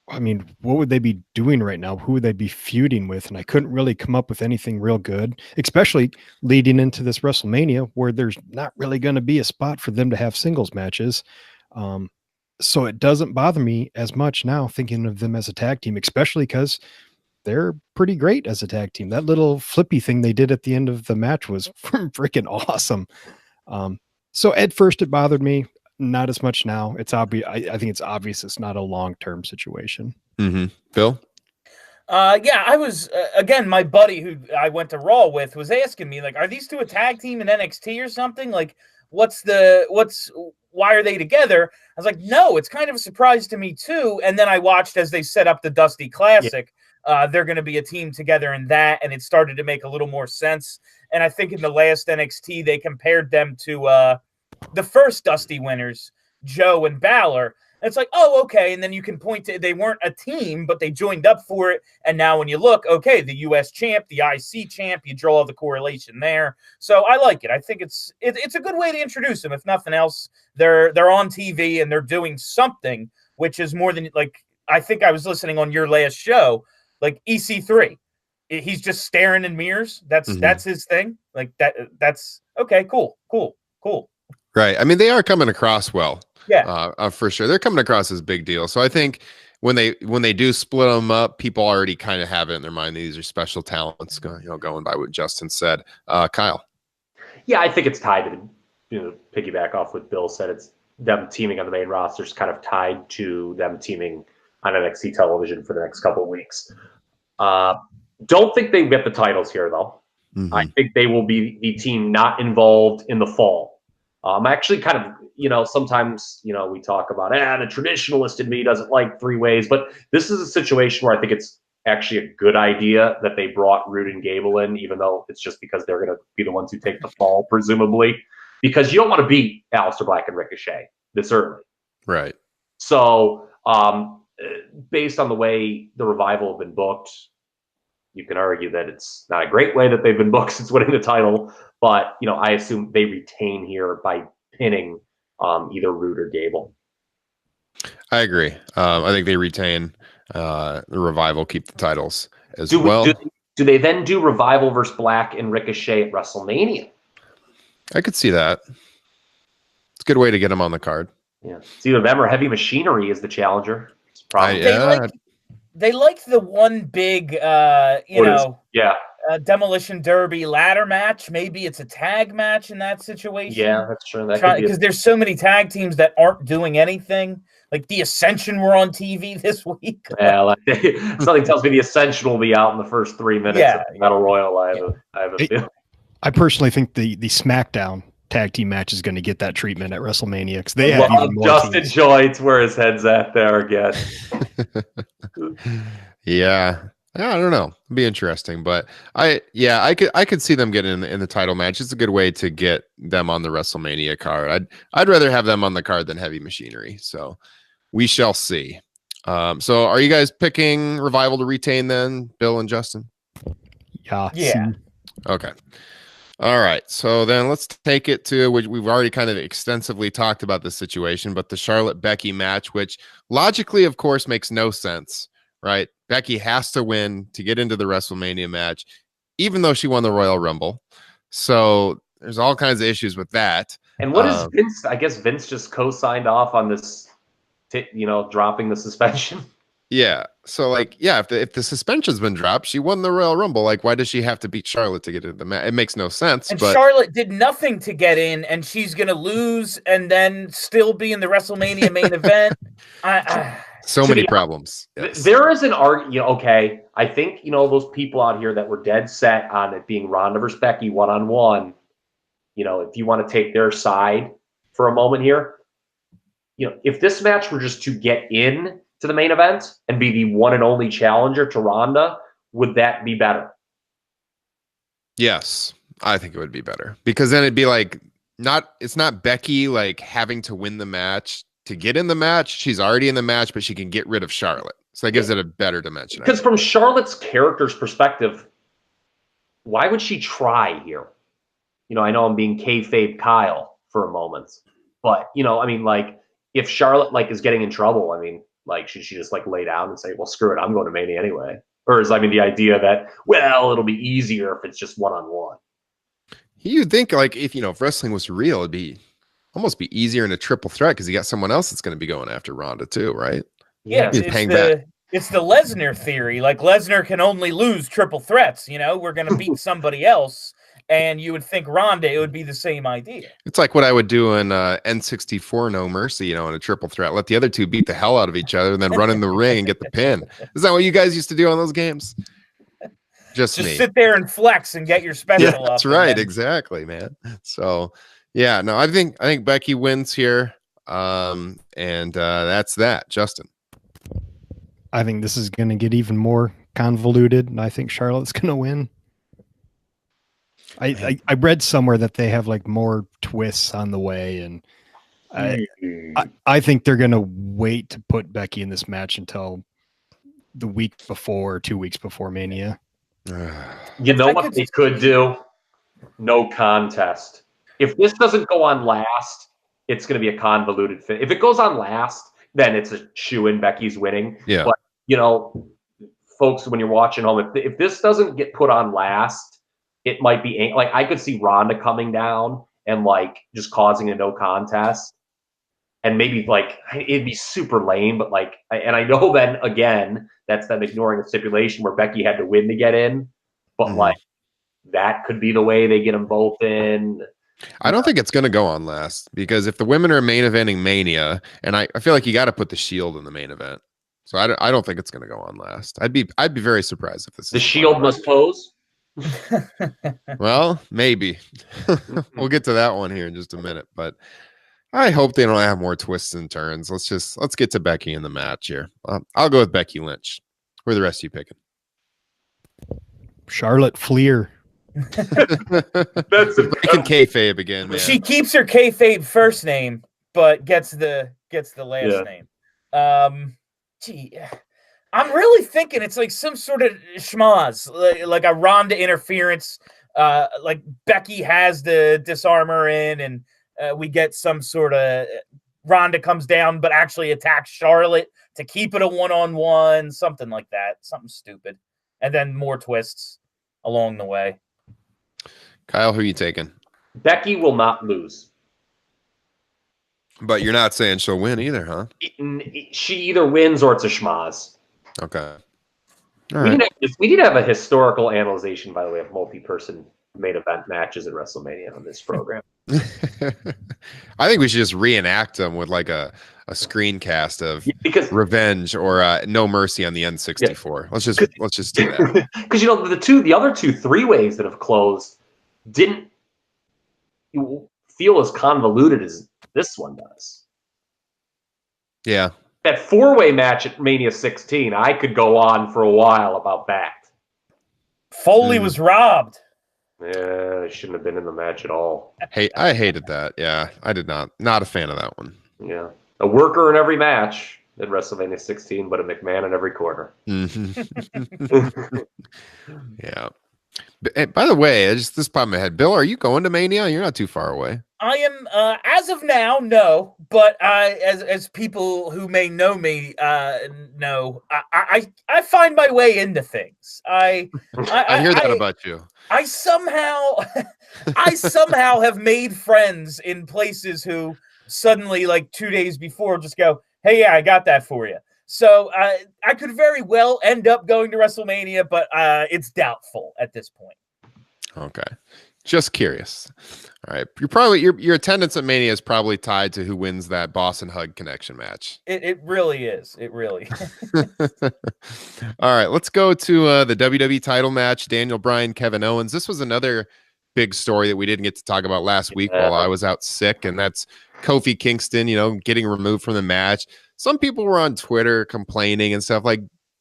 I mean, what would they be doing right now? Who would they be feuding with? And I couldn't really come up with anything real good, especially leading into this WrestleMania where there's not really going to be a spot for them to have singles matches. So it doesn't bother me as much now thinking of them as a tag team, especially because they're pretty great as a tag team. That little flippy thing they did at the end of the match was freaking awesome. So at first it bothered me. Not as much now. It's obvious. I think it's obvious it's not a long-term situation. Phil? Yeah, I was, again, my buddy who I went to Raw with was asking me, like, are these two a tag team in NXT or something? Like, why are they together? I was like, no, it's kind of a surprise to me too. And then I watched as they set up the Dusty Classic they're going to be a team together in that, and it started to make a little more sense. And I think in the last NXT, they compared them to the first Dusty winners, Joe and Balor. And it's like, oh, okay. And then you can point to, they weren't a team, but they joined up for it. And now when you look, okay, the US champ, the IC champ, you draw the correlation there. So I like it. I think it's a good way to introduce them. If nothing else, they're on TV and they're doing something, which is more than, like, I think I was listening on your last show, like EC3. He's just staring in mirrors. That's his thing. Like that's okay. Cool. Right. I mean, they are coming across well. Yeah. For sure. They're coming across as a big deal. So I think when they do split them up, people already kind of have it in their mind. These are special talents, going by what Justin said. Kyle. Yeah, I think it's tied to, piggyback off what Bill said. It's them teaming on the main roster is kind of tied to them teaming on NXT television for the next couple of weeks. Don't think they get the titles here, though. Mm-hmm. I think they will be the team not involved in the fall. I'm actually kind of, sometimes, we talk about, the traditionalist in me doesn't like three ways, but this is a situation where I think it's actually a good idea that they brought Roode and Gable in, even though it's just because they're going to be the ones who take the fall, presumably, because you don't want to beat Aleister Black and Ricochet this early. Right. So, based on the way the Revival have been booked, you can argue that it's not a great way that they've been booked since winning the title, but I assume they retain here by pinning either Roode or Gable. I agree. I think they retain. The Revival keep the titles as well. Do they then do Revival versus Black and Ricochet at WrestleMania? I could see that. It's a good way to get them on the card. Yeah, it's either them or Heavy Machinery is the challenger. It's probably They like the one big, Demolition Derby ladder match. Maybe it's a tag match in that situation. Yeah, that's true. Because there's so many tag teams that aren't doing anything. Like the Ascension were on TV this week. Yeah, something tells me the Ascension will be out in the first 3 minutes of Battle Royal. I have a feeling. I personally think the SmackDown tag team match is going to get that treatment at WrestleMania because they have even more Justin teams. Joyce where his head's at there again. Yeah, I don't know. It'd be interesting, but I could see them getting in the title match. It's a good way to get them on the WrestleMania card. I'd rather have them on the card than Heavy Machinery. So we shall see. So are you guys picking Revival to retain then, Bill and Justin? Yeah. Okay. All right, so then let's take it to, we've already kind of extensively talked about this situation, but the Charlotte-Becky match, which logically, of course, makes no sense, right? Becky has to win to get into the WrestleMania match, even though she won the Royal Rumble. So there's all kinds of issues with that. And what is Vince? I guess Vince just co-signed off on this, dropping the suspension. Yeah. So if the suspension's been dropped, she won the Royal Rumble. Like, why does she have to beat Charlotte to get into the match? It makes no sense. And but Charlotte did nothing to get in, and she's going to lose and then still be in the WrestleMania main event. So many problems. Yes. There is an argument. Okay, I think those people out here that were dead set on it being Ronda versus Becky one-on-one. If you want to take their side for a moment here, if this match were just to get in to the main event and be the one and only challenger to Ronda, would that be better? Yes, I think it would be better because then it'd be like it's not Becky like having to win the match to get in the match. She's already in the match, but she can get rid of Charlotte. So that gives it a better dimension. Because from Charlotte's character's perspective, why would she try here? I know I'm being kayfabe Kyle for a moment, but if Charlotte is getting in trouble, should she just lay down and say, well, screw it, I'm going to Mania anyway? Or is, the idea that, well, it'll be easier if it's just one-on-one? You'd think, if wrestling was real, it'd be almost be easier in a triple threat because you got someone else that's going to be going after Ronda too, right? Yeah, it's the Lesnar theory. Like, Lesnar can only lose triple threats. We're going to beat somebody else. And you would think Ronda, it would be the same idea. It's like what I would do in N64 No Mercy, in a triple threat. Let the other two beat the hell out of each other and then run in the ring and get the pin. Is that what you guys used to do on those games? Just me. Sit there and flex and get your special up. That's right. Exactly, man. So, yeah, no, I think Becky wins here. And that's that. Justin. I think this is going to get even more convoluted, and I think Charlotte's going to win. I read somewhere that they have like more twists on the way, and I think they're going to wait to put Becky in this match until the week before, 2 weeks before Mania. You know what they could do? No contest. If this doesn't go on last, it's going to be a convoluted fit. If it goes on last, then it's a shoo-in. Becky's winning. Yeah. But, you know, folks, when you're watching home, if this doesn't get put on last, it might be like I could see Ronda coming down and like just causing a no contest. And maybe like it'd be super lame, but like, and I know then again, that's them ignoring a stipulation where Becky had to win to get in. But like, that could be the way they get them both in. I don't think it's going to go on last because if the women are main eventing Mania, and I feel like you got to put the Shield in the main event, so I don't think it's going to go on last. I'd be very surprised if this. The Shield must pose. Well, maybe we'll get to that one here in just a minute, but I hope they don't have more twists and turns. Let's get to Becky in the match here. I'll go with Becky Lynch. Who are the rest of you picking? Charlotte Flair. That's a breaking kayfabe again, man. She keeps her kayfabe first name, but gets the last name. Gee, I'm really thinking it's like some sort of schmoz, like a Ronda interference. Like Becky has the disarmer in, and we get some sort of Ronda comes down, but actually attacks Charlotte to keep it a one-on-one, something like that, something stupid, and then more twists along the way. Kyle, who are you taking? Becky will not lose. But you're not saying she'll win either, huh? She either wins or it's a schmoz. Okay. We need to have a historical analyzation, by the way, of multi-person main event matches at WrestleMania on this program. I think we should just reenact them with like a screencast of Revenge or No Mercy on the N64. Yeah. Let's just do that. Because you know the other two three-ways that have closed didn't feel as convoluted as this one does. Yeah. That four-way match at Mania 16, I could go on for a while about that. Foley was robbed. Yeah, shouldn't have been in the match at all. Hey, I hated that. Yeah, I did not. Not a fan of that one. Yeah. A worker in every match at WrestleMania 16, but a McMahon in every corner. Mm-hmm. Yeah. By the way, this popped in my head. Bill, are you going to Mania? You're not too far away. I am, as of now, no. But as people who may know me know, I find my way into things. I hear that about you. I somehow have made friends in places who suddenly, like 2 days before, just go, "Hey, yeah, I got that for you." So I could very well end up going to WrestleMania, but it's doubtful at this point. Okay, just curious. All right, your attendance at Mania is probably tied to who wins that Boston Hug Connection match. It really is. It really. All right, let's go to the WWE title match. Daniel Bryan, Kevin Owens. This was another big story that we didn't get to talk about last week while I was out sick, and that's Kofi Kingston, getting removed from the match. Some people were on Twitter complaining and stuff like,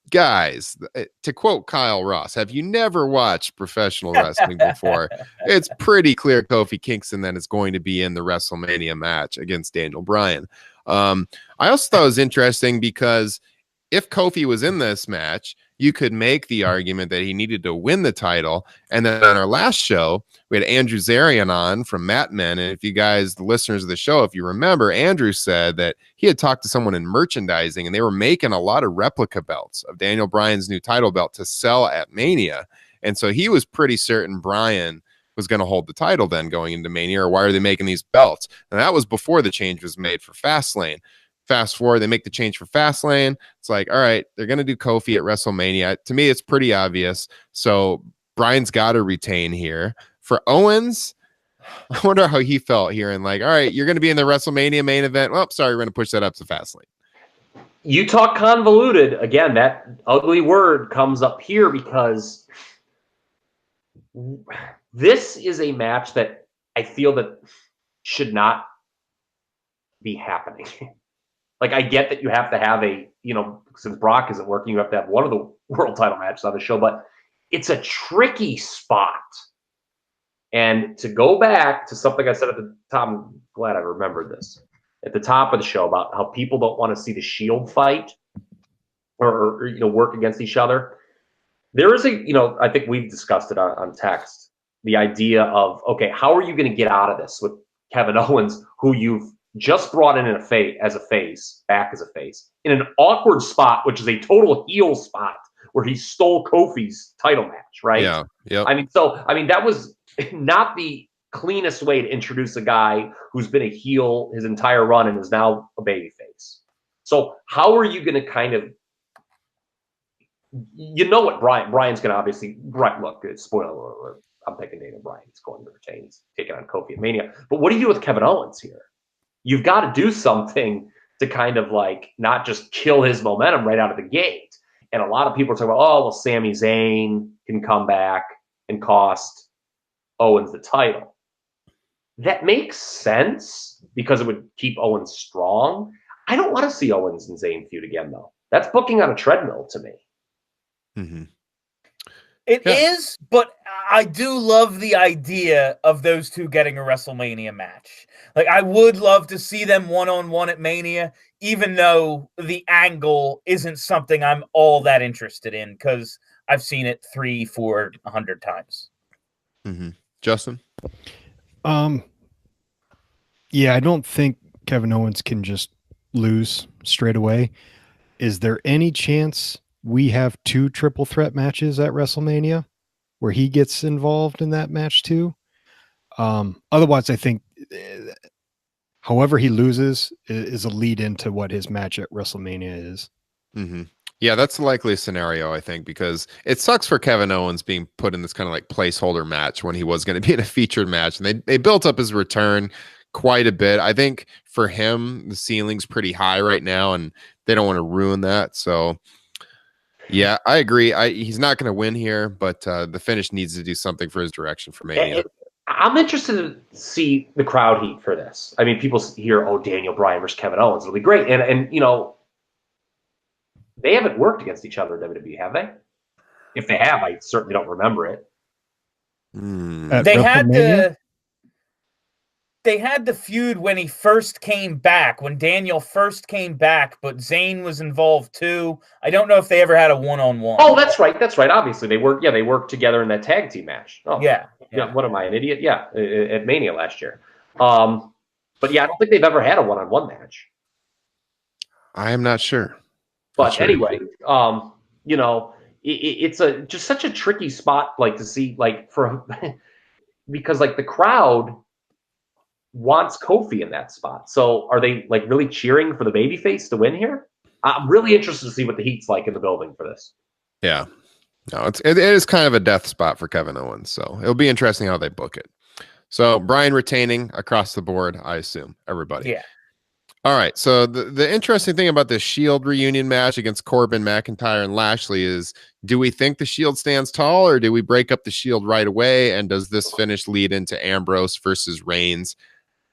guys, to quote Kyle Ross, have you never watched professional wrestling before? It's pretty clear Kofi Kingston then is going to be in the WrestleMania match against Daniel Bryan. I also thought it was interesting because if Kofi was in this match, you could make the argument that he needed to win the title. And then on our last show, we had Andrew Zarian on from Mat Men. And if you guys, the listeners of the show, if you remember, Andrew said that he had talked to someone in merchandising and they were making a lot of replica belts of Daniel Bryan's new title belt to sell at Mania. And so he was pretty certain Bryan was going to hold the title then going into Mania, or why are they making these belts? And that was before the change was made for Fastlane. Fast forward, they make the change for Fastlane. It's like, all right, they're going to do Kofi at WrestleMania. To me, it's pretty obvious. So Bryan's got to retain here. For Owens, I wonder how he felt here. And like, all right, you're going to be in the WrestleMania main event. Well, sorry, we're going to push that up to Fastlane. You talk convoluted. Again, that ugly word comes up here because this is a match that I feel that should not be happening. Like, I get that you have to have since Brock isn't working, you have to have one of the world title matches on the show, but it's a tricky spot. And to go back to something I said at the top, I'm glad I remembered this, at the top of the show about how people don't want to see the Shield fight or work against each other. There is I think we've discussed it on text, the idea of, okay, how are you going to get out of this with Kevin Owens, who you've just brought in as a face, in an awkward spot, which is a total heel spot where he stole Kofi's title match, right? Yeah. Yep. That was not the cleanest way to introduce a guy who's been a heel his entire run and is now a babyface. So how are you going to kind of, what Bryan's going to obviously, look, spoiler alert, I'm thinking Daniel Bryan's going to retain. He's taking on Kofi at Mania. But what do you do with Kevin Owens here? You've got to do something to kind of not just kill his momentum right out of the gate. And a lot of people are talking about, Sami Zayn can come back and cost Owens the title. That makes sense because it would keep Owens strong. I don't want to see Owens and Zayn feud again, though. That's booking on a treadmill to me. Mm-hmm. It is, but I do love the idea of those two getting a WrestleMania match. I would love to see them one-on-one at Mania, even though the angle isn't something I'm all that interested in because I've seen it 300-400 times. Mm-hmm. Justin? Yeah, I don't think Kevin Owens can just lose straight away. Is there any chance we have 2 triple threat matches at WrestleMania where he gets involved in that match too? Otherwise, I think however he loses is a lead into what his match at WrestleMania is. Mm-hmm. Yeah, that's the likely scenario, I think, because it sucks for Kevin Owens being put in this kind of placeholder match when he was going to be in a featured match. And they built up his return quite a bit. I think for him, the ceiling's pretty high right now, and they don't want to ruin that. So, yeah, I agree. He's not going to win here, but the finish needs to do something for his direction for Mania. I'm interested to see the crowd heat for this. I mean, people hear, Daniel Bryan versus Kevin Owens. It'll be great. And they haven't worked against each other in WWE, have they? If they have, I certainly don't remember it. They had the feud when he first came back, when Daniel first came back, but Zayn was involved too. I don't know if they ever had a one-on-one. Oh, that's right. Obviously, they worked together in that tag team match. Oh, yeah. What am I, an idiot? Yeah, at Mania last year. But yeah, I don't think they've ever had a one-on-one match. I am not sure. But anyway, it's just such a tricky spot, to see, because the crowd wants Kofi in that spot. So are they really cheering for the babyface to win here? I'm really interested to see what the heat's like in the building for this. Yeah, no, it is kind of a death spot for Kevin Owens. So it'll be interesting how they book it. So Bryan retaining across the board, I assume, everybody. Yeah. All right. So the interesting thing about this Shield reunion match against Corbin, McIntyre, and Lashley is, do we think the Shield stands tall, or do we break up the Shield right away? And does this finish lead into Ambrose versus Reigns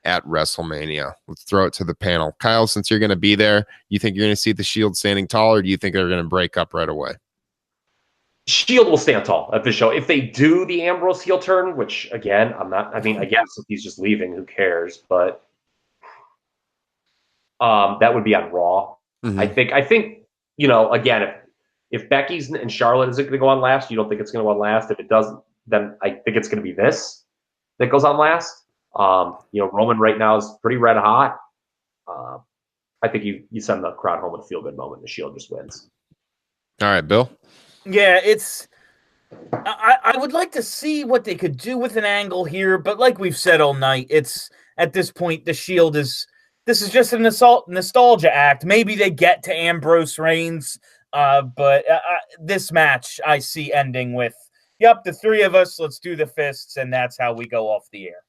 at WrestleMania? Let's throw it to the panel. Kyle, since you're going to be there, you think you're going to see the Shield standing tall, or do you think they're going to break up right away? Shield will stand tall at the show. If they do the Ambrose heel turn, which again, I guess if he's just leaving, who cares? But that would be on Raw. Mm-hmm. I think, again, if Becky's and Charlotte isn't going to go on last, you don't think it's going to go on last. If it doesn't, then I think it's going to be this that goes on last. Roman right now is pretty red hot. I think you send the crowd home with a feel good moment. The Shield just wins. All right, Bill. Yeah, I would like to see what they could do with an angle here, but like we've said all night, it's at this point the Shield this is just a nostalgia act. Maybe they get to Ambrose Reigns, but this match I see ending with, yep, the three of us, let's do the fists, and that's how we go off the air.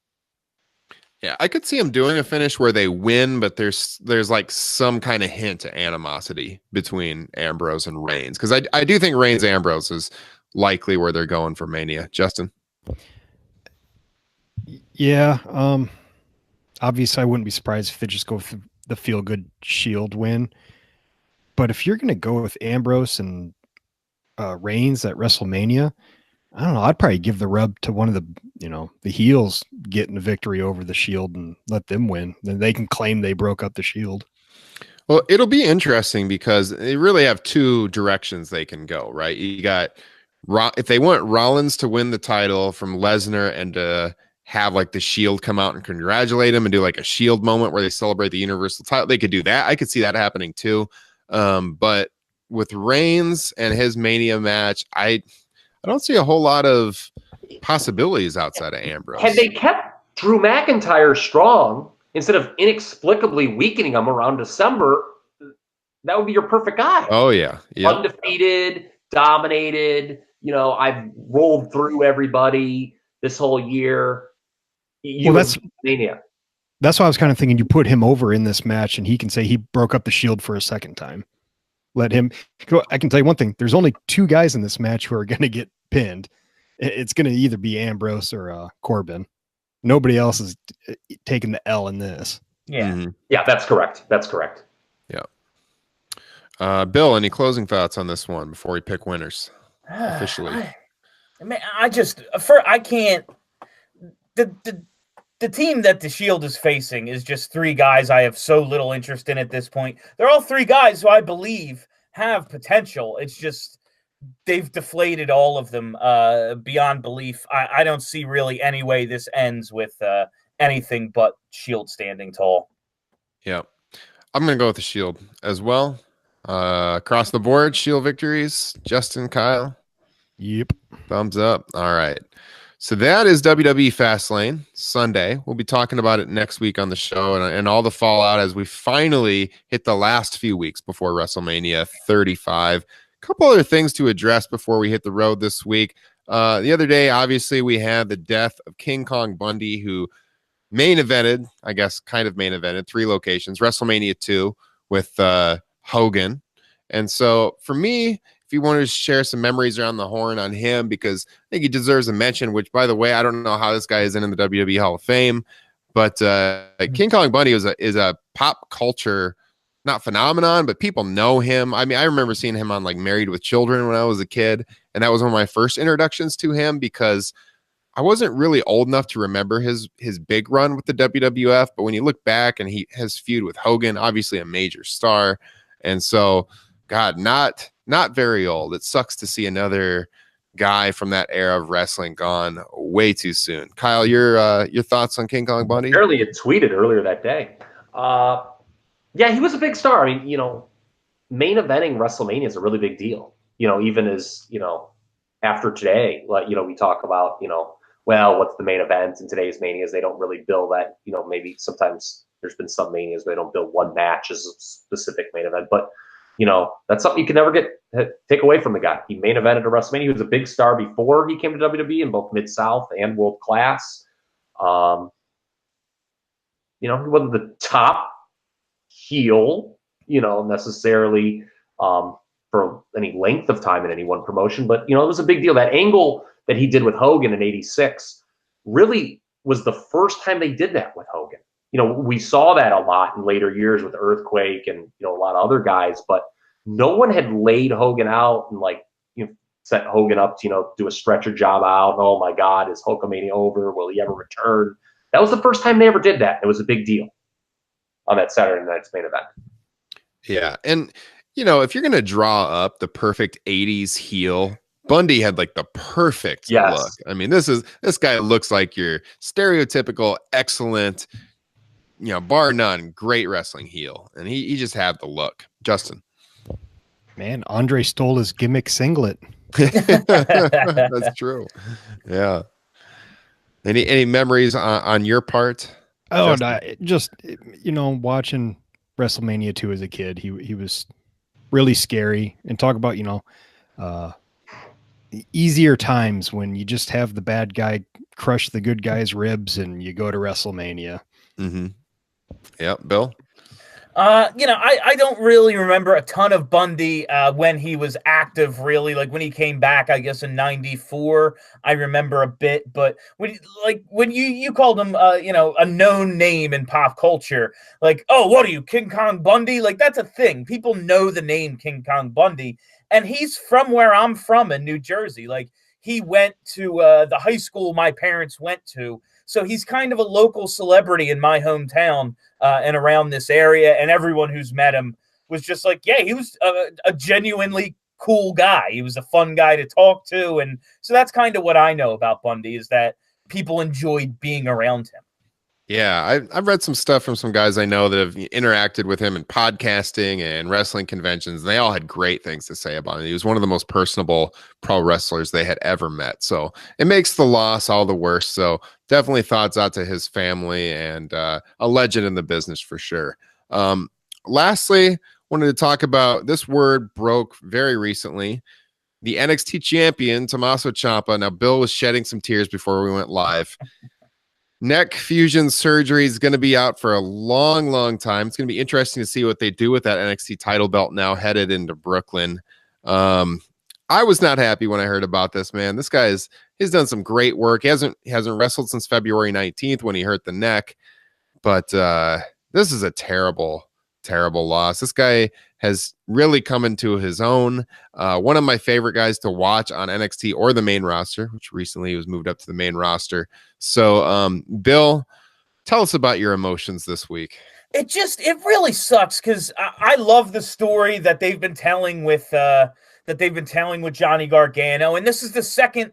Yeah, I could see them doing a finish where they win, but there's some kind of hint of animosity between Ambrose and Reigns, because I do think Reigns Ambrose is likely where they're going for Mania. Justin? Yeah, obviously I wouldn't be surprised if they just go the feel good Shield win. But if you're going to go with Ambrose and Reigns at WrestleMania, I don't know. I'd probably give the rub to one of the, the heels getting the victory over the Shield and let them win. Then they can claim they broke up the Shield. Well, it'll be interesting because they really have two directions they can go, right? You got, if they want Rollins to win the title from Lesnar and to have like the Shield come out and congratulate him and do like a Shield moment where they celebrate the Universal title, they could do that. I could see that happening too. But with Reigns and his Mania match, I don't see a whole lot of possibilities outside of Ambrose. Had they kept Drew McIntyre strong, instead of inexplicably weakening him around December, that would be your perfect guy. Oh, yeah. Yep. Undefeated, dominated. I've rolled through everybody this whole year. That's why I was kind of thinking you put him over in this match and he can say he broke up the Shield for a second time. Let him go. I can tell you one thing. There's only two guys in this match who are going to get pinned. It's going to either be Ambrose or Corbin. Nobody else is taking the L in this. Yeah. Mm-hmm. Yeah, that's correct. That's correct. Yeah. Bill, any closing thoughts on this one before we pick winners officially? I can't. The team that the Shield is facing is just three guys I have so little interest in at this point. They're all three guys who I believe have potential. It's just they've deflated all of them beyond belief. I don't see really any way this ends with anything but Shield standing tall. Yeah. I'm going to go with the Shield as well. Across the board, Shield victories. Justin, Kyle? Yep. Thumbs up. All right. So that is WWE Fastlane Sunday. We'll be talking about it next week on the show and all the fallout as we finally hit the last few weeks before WrestleMania 35. A couple other things to address before we hit the road this week. The other day, obviously, we had the death of King Kong Bundy, who main evented, I guess, kind of main evented, 3 locations, WrestleMania 2 with Hogan. And so for me, if you wanted to share some memories around the horn on him, because I think he deserves a mention, which, by the way, I don't know how this guy is in the WWE Hall of Fame, but King Kong Bundy is a pop culture, not phenomenon, but people know him. I mean, I remember seeing him on like Married with Children when I was a kid, and that was one of my first introductions to him because I wasn't really old enough to remember his big run with the WWF, but when you look back and he has feud with Hogan, obviously a major star, and so, God, not very old. It sucks to see another guy from that era of wrestling gone way too soon. Kyle, your thoughts on King Kong Bundy? Apparently, it tweeted earlier that day. Yeah, he was a big star. I mean, main eventing WrestleMania is a really big deal. Even as after today, like we talk about, well, what's the main event in today's manias? They don't really bill that. Maybe sometimes there's been some manias where they don't bill one match as a specific main event, but that's something you can never take away from the guy. He main evented a WrestleMania. He was a big star before he came to WWE in both Mid-South and World Class. He wasn't the top heel, necessarily for any length of time in any one promotion, but it was a big deal. That angle that he did with Hogan in '86 really was the first time they did that with Hogan. We saw that a lot in later years with Earthquake and a lot of other guys, but no one had laid Hogan out and set Hogan up to do a stretcher job out. Oh my God, is Hulkamania over? Will he ever return? That was the first time they ever did that. It was a big deal on that Saturday night's main event. Yeah, and if you're gonna draw up the perfect '80s heel, Bundy had like the perfect look. I mean, this guy looks like your stereotypical excellent, bar none, great wrestling heel, and he just had the look. Justin, man, Andre stole his gimmick singlet. That's true. Yeah. Any memories on your part? Oh, no, just watching WrestleMania 2 as a kid, he was really scary. And talk about easier times when you just have the bad guy crush the good guy's ribs and you go to WrestleMania. Mm-hmm. Yeah, Bill. I don't really remember a ton of Bundy when he was active, really. Like when he came back, I guess in '94, I remember a bit. But when you called him, a known name in pop culture, like, oh, what are you, King Kong Bundy? Like that's a thing. People know the name King Kong Bundy, and he's from where I'm from in New Jersey. Like he went to the high school my parents went to. So he's kind of a local celebrity in my hometown and around this area. And everyone who's met him was just like, yeah, he was a genuinely cool guy. He was a fun guy to talk to. And so that's kind of what I know about Bundy, is that people enjoyed being around him. Yeah, I've read some stuff from some guys I know that have interacted with him in podcasting and wrestling conventions, and they all had great things to say about him. He was one of the most personable pro wrestlers they had ever met. So it makes the loss all the worse. So definitely thoughts out to his family, and a legend in the business for sure. Lastly, wanted to talk about this word broke very recently. The NXT champion, Tommaso Ciampa. Now, Bill was shedding some tears before we went live. Neck fusion surgery is going to be out for a long, long time. It's going to be interesting to see what they do with that NXT title belt now headed into Brooklyn. I was not happy when I heard about this, man. This guy he's done some great work. He hasn't wrestled since February 19th when he hurt the neck, but this is a terrible, terrible loss. This guy has really come into his own. One of my favorite guys to watch on NXT or the main roster, which recently was moved up to the main roster. So, Bill, tell us about your emotions this week. It really sucks because I love the story that they've been telling with Johnny Gargano, and this is the second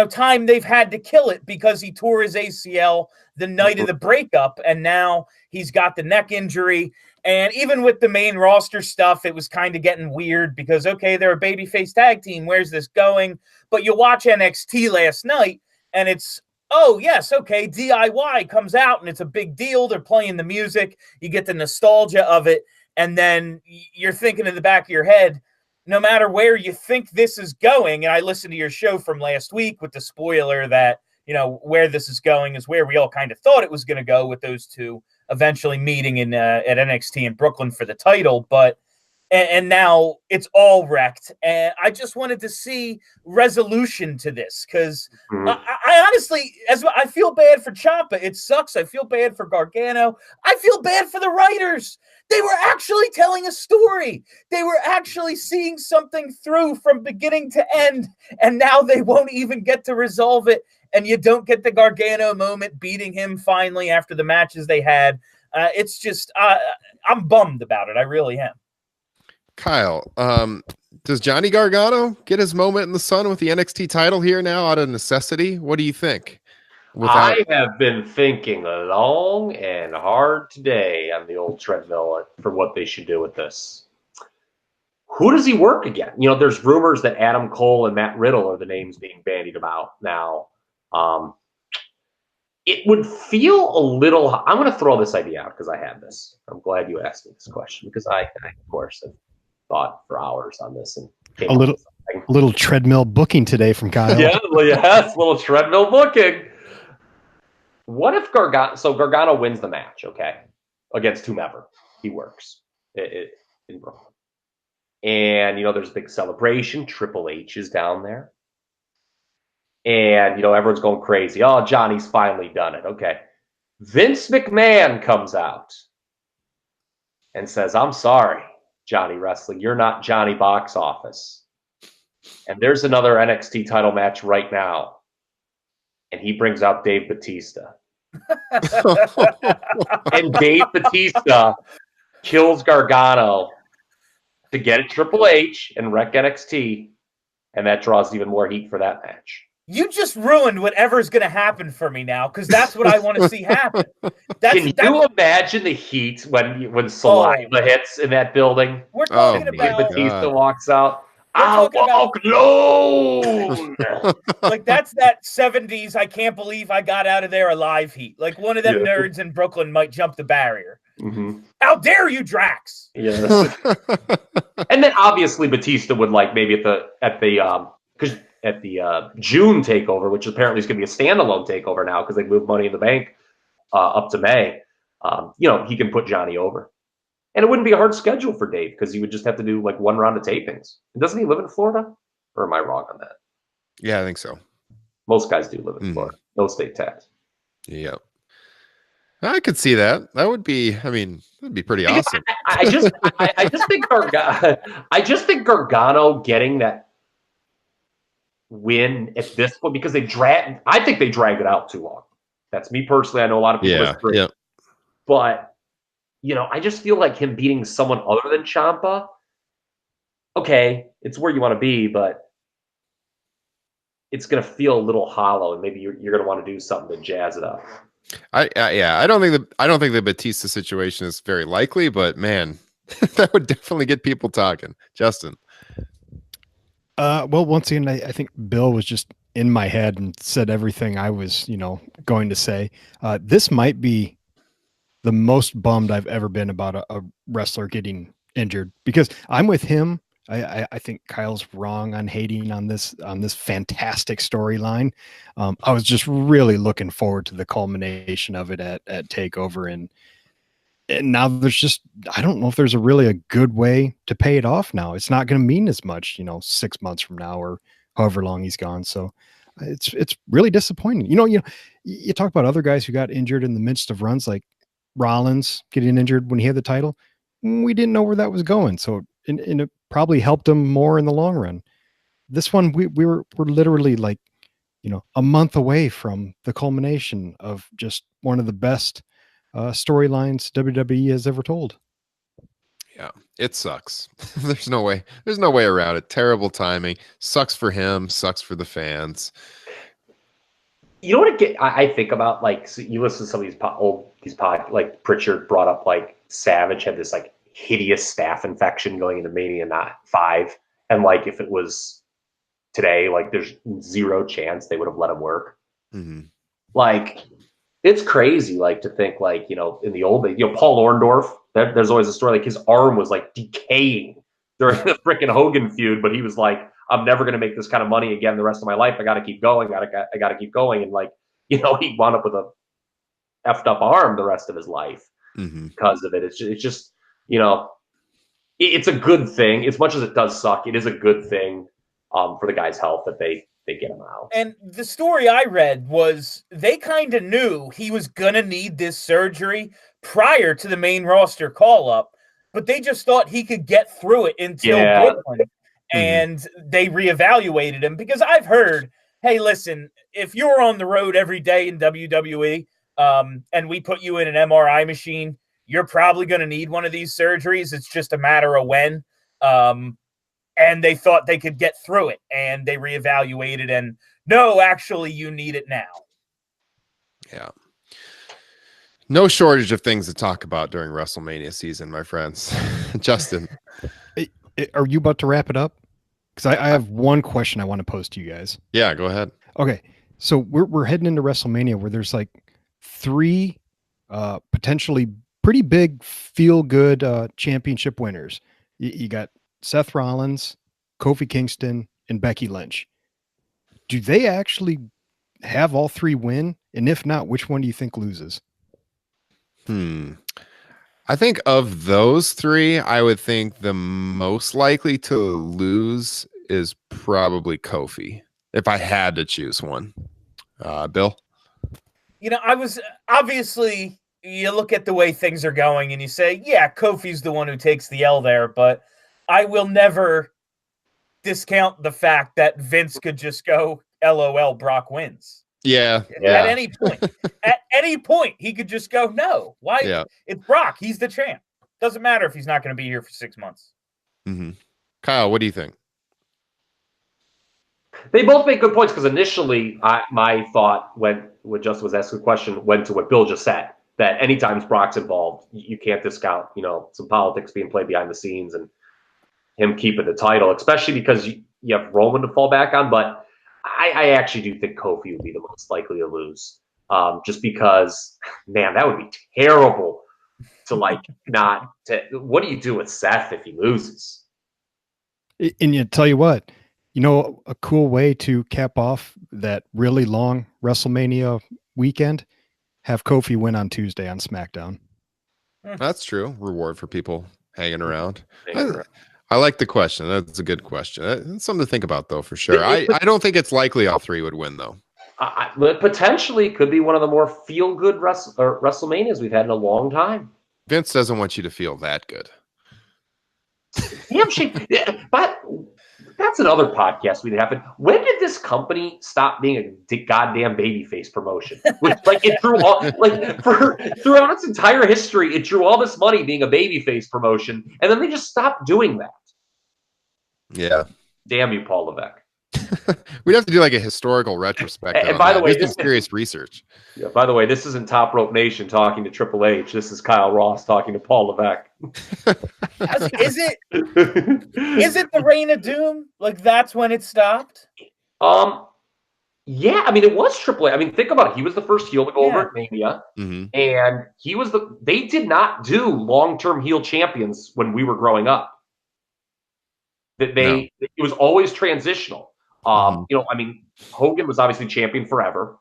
time they've had to kill it because he tore his ACL the night of the breakup, and now he's got the neck injury. And even with the main roster stuff, it was kind of getting weird because, okay, they're a babyface tag team. Where's this going? But you watch NXT last night, and it's, oh, yes, okay, DIY comes out, and it's a big deal. They're playing the music. You get the nostalgia of it, and then you're thinking in the back of your head, no matter where you think this is going, and I listened to your show from last week with the spoiler that, where this is going is where we all kind of thought it was going to go with those two eventually meeting at NXT in Brooklyn for the title, but and now it's all wrecked. And I just wanted to see resolution to this because I honestly, I feel bad for Ciampa. It sucks. I feel bad for Gargano. I feel bad for the writers. They were actually telling a story. They were actually seeing something through from beginning to end, and now they won't even get to resolve it. And you don't get the Gargano moment beating him finally after the matches they had. It's just, I'm bummed about it. I really am. Kyle, does Johnny Gargano get his moment in the sun with the NXT title here now out of necessity? What do you think? I have been thinking long and hard today on the old treadmill for what they should do with this. Who does he work again? There's rumors that Adam Cole and Matt Riddle are the names being bandied about now. It would feel a little. I'm going to throw this idea out because I had this. I'm glad you asked me this question because I of course, have thought for hours on this and a little treadmill booking today from Kyle. Yes, a little treadmill booking. What if Gargano wins the match, okay, against whomever he works in Brooklyn, and there's a big celebration. Triple H is down there. And, everyone's going crazy. Oh, Johnny's finally done it. Okay. Vince McMahon comes out and says, I'm sorry, Johnny Wrestling. You're not Johnny Box Office. And there's another NXT title match right now. And he brings out Dave Bautista. And Dave Bautista kills Gargano to get at Triple H and wreck NXT. And that draws even more heat for that match. You just ruined whatever's going to happen for me now because that's what I want to see happen. Can you imagine the heat when saliva hits in that building? We're talking about Batista walks out. I'll walk alone. Like that's that 70s. I can't believe I got out of there alive heat. Like one of them nerds in Brooklyn might jump the barrier. Mm-hmm. How dare you, Drax? Yes. And then obviously Batista would maybe at the June takeover, which apparently is going to be a standalone takeover now because they moved Money in the Bank up to May. He can put Johnny over. And it wouldn't be a hard schedule for Dave because he would just have to do like one round of tapings. And doesn't he live in Florida? Or am I wrong on that? Yeah, I think so. Most guys do live in Florida. No state tax. Yep. I could see that. That would be, I mean, that'd be pretty awesome. I just think Gargano getting that win at this point because I think they drag it out too long. That's me personally. I know a lot of people disagree. Yeah. But, you know, I just feel like him beating someone other than Ciampa, okay, it's where you want to be, but it's going to feel a little hollow, and maybe you're going to want to do something to jazz it up. I don't think the Batista situation is very likely, but man, that would definitely get people talking. Justin. Well, once again, I think Bill was just in my head and said everything I was, going to say. This might be the most bummed I've ever been about a wrestler getting injured, because I'm with him. I think Kyle's wrong on hating on this fantastic storyline. I was just really looking forward to the culmination of it at TakeOver, and now there's just, I don't know if there's a good way to pay it off now. It's not going to mean as much, 6 months from now or however long he's gone. So it's really disappointing. You talk about other guys who got injured in the midst of runs, like Rollins getting injured when he had the title. We didn't know where that was going. So and it probably helped him more in the long run. This one, we're literally like, a month away from the culmination of just one of the best storylines WWE has ever told. Yeah, it sucks. There's no way around it. Terrible timing. Sucks for him. Sucks for the fans. You know what I think about? Like, so you listen to some of these like Pritchard brought up, like Savage had this like hideous staph infection going into Mania 5, and like if it was today, like there's zero chance they would have let him work. Mm-hmm. Like, it's crazy, like to think, like, in the old days, Paul Orndorff, there's always a story like his arm was like decaying during the freaking Hogan feud, but he was like, I'm never going to make this kind of money again the rest of my life. I got to keep going. I got to keep going. And like, he wound up with a effed up arm the rest of his life because of it. It's just, it's a good thing. As much as it does suck, it is a good thing for the guy's health that they get him out. And the story I read was they kind of knew he was going to need this surgery prior to the main roster call-up, but they just thought he could get through it until Brooklyn. And they reevaluated him, because I've heard, hey, listen, if you're on the road every day in WWE and we put you in an MRI machine, you're probably going to need one of these surgeries. It's just a matter of when. And they thought they could get through it, and they reevaluated, and no, actually, you need it now. Yeah. No shortage of things to talk about during WrestleMania season, my friends. Justin. Are you about to wrap it up? Because I have one question I want to pose to you guys. Yeah, go ahead. Okay. So we're heading into WrestleMania where there's like 3 potentially pretty big feel-good championship winners. You got Seth Rollins, Kofi Kingston, and Becky Lynch. Do they actually have all 3 win? And if not, which one do you think loses? I think of those 3, I would think the most likely to lose is probably Kofi, if I had to choose one. Bill? I was obviously, you look at the way things are going and you say, yeah, Kofi's the one who takes the L there, but I will never discount the fact that Vince could just go, LOL, Brock wins. Yeah. At any point, he could just go, no. Why? Yeah. It's Brock. He's the champ. Doesn't matter if he's not going to be here for 6 months. Kyle, what do you think? They both make good points, because initially my thought when Justin was asking the question went to what Bill just said, that anytime Brock's involved, you can't discount, some politics being played behind the scenes and him keeping the title, especially because you have Roman to fall back on. But I actually do think Kofi would be the most likely to lose, just because, man, that would be terrible to what do you do with Seth if he loses? And you tell you what, a cool way to cap off that really long WrestleMania weekend, have Kofi win on Tuesday on SmackDown. That's true. Reward for people hanging around. I like the question. That's a good question. That's something to think about, though, for sure. I don't think it's likely all three would win, though. But potentially could be one of the more feel-good WrestleManias we've had in a long time. Vince doesn't want you to feel that good. Damn shame. But that's another podcast we'd happen. When did this company stop being a goddamn babyface promotion? Which, like, it drew all throughout its entire history, it drew all this money being a babyface promotion, and then they just stopped doing that. Yeah. Damn you, Paul Levesque. We'd have to do like a historical retrospective. And by the way, this is serious research. Yeah, by the way, this isn't Top Rope Nation talking to Triple H. This is Kyle Ross talking to Paul Levesque. Is it the Reign of Doom? Like, that's when it stopped? Yeah, I mean, it was Triple H. I mean, think about it. He was the first heel to go over at Mania, and he was they did not do long-term heel champions when we were growing up. It was always transitional. You know, I mean, Hogan was obviously champion forever.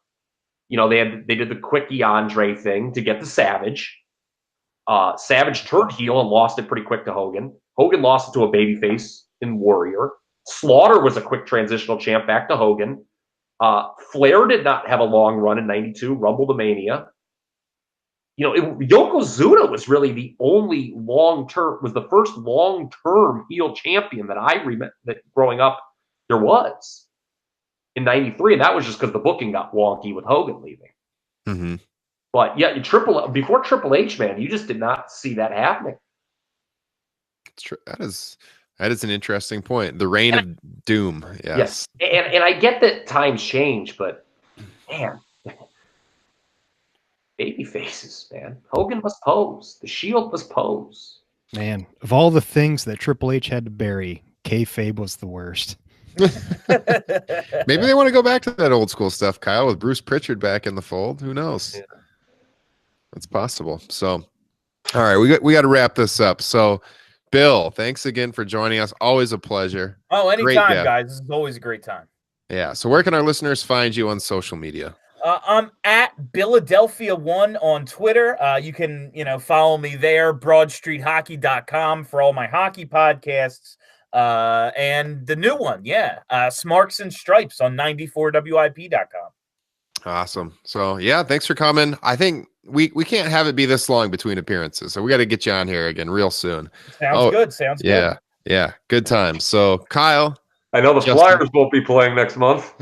You know, they did the quickie Andre thing to get the Savage. Savage turned heel and lost it pretty quick to Hogan. Hogan lost it to a babyface in Warrior. Slaughter was a quick transitional champ back to Hogan. Flair did not have a long run in '92, Rumble to Mania. You know, Yokozuna was really the only the first long-term heel champion that I remember that growing up there was in '93, and that was just because the booking got wonky with Hogan leaving. But yeah, before Triple H, man, you just did not see that happening. It's true. That is an interesting point. The Reign of Doom. Yes. And I get that times change, but man, baby faces, man. Hogan must pose. The Shield must pose. Man, of all the things that Triple H had to bury, kayfabe was the worst. Maybe they want to go back to that old school stuff, Kyle, with Bruce Pritchard back in the fold. Who knows? Yeah. It's possible. So, all right, we got to wrap this up. So, Bill, thanks again for joining us. Always a pleasure. Oh, anytime, guys. This is always a great time. Yeah. So, where can our listeners find you on social media? I'm at Philadelphia1 on Twitter. You can, follow me there. BroadStreetHockey.com for all my hockey podcasts. And the new one, Smarks and Stripes on 94WIP.com. Awesome. So thanks for coming. I think we can't have it be this long between appearances, so we got to get you on here again real soon. Sounds good. Yeah, good time. So Kyle, I know the Flyers won't be playing next month.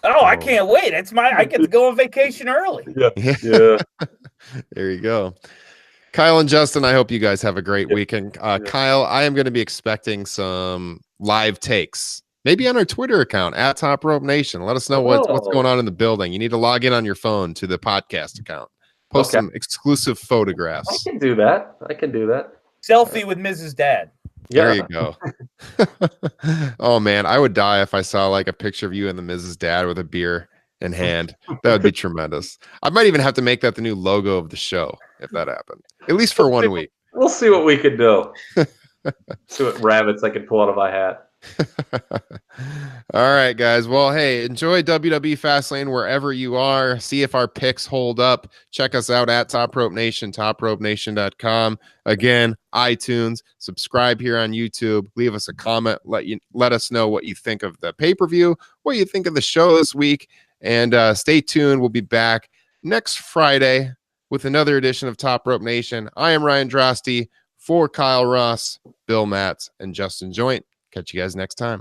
I can't wait. I get to go on vacation early. Yeah. There you go. Kyle and Justin, I hope you guys have a great weekend. Kyle, I am going to be expecting some live takes, maybe on our Twitter account at Top Rope Nation. Let us know what's going on in the building. You need to log in on your phone to the podcast account. Post some exclusive photographs. I can do that. Selfie with Mrs. Dad. There you go. Oh, man, I would die if I saw like a picture of you and the Mrs. Dad with a beer in hand. That would be tremendous. I might even have to make that the new logo of the show if that happened, at least for 1 week. We'll see what we can do. See what rabbits I can pull out of my hat. All right, guys. Well, hey, enjoy WWE Fastlane wherever you are. See if our picks hold up. Check us out at Top Rope Nation, topropenation.com. Again, iTunes. Subscribe here on YouTube. Leave us a comment. Let us know what you think of the pay-per-view, what you think of the show this week, and stay tuned. We'll be back next Friday with another edition of Top Rope Nation. I am Ryan Drosty for Kyle Ross, Bill Matz, and Justin Joint. Catch you guys next time.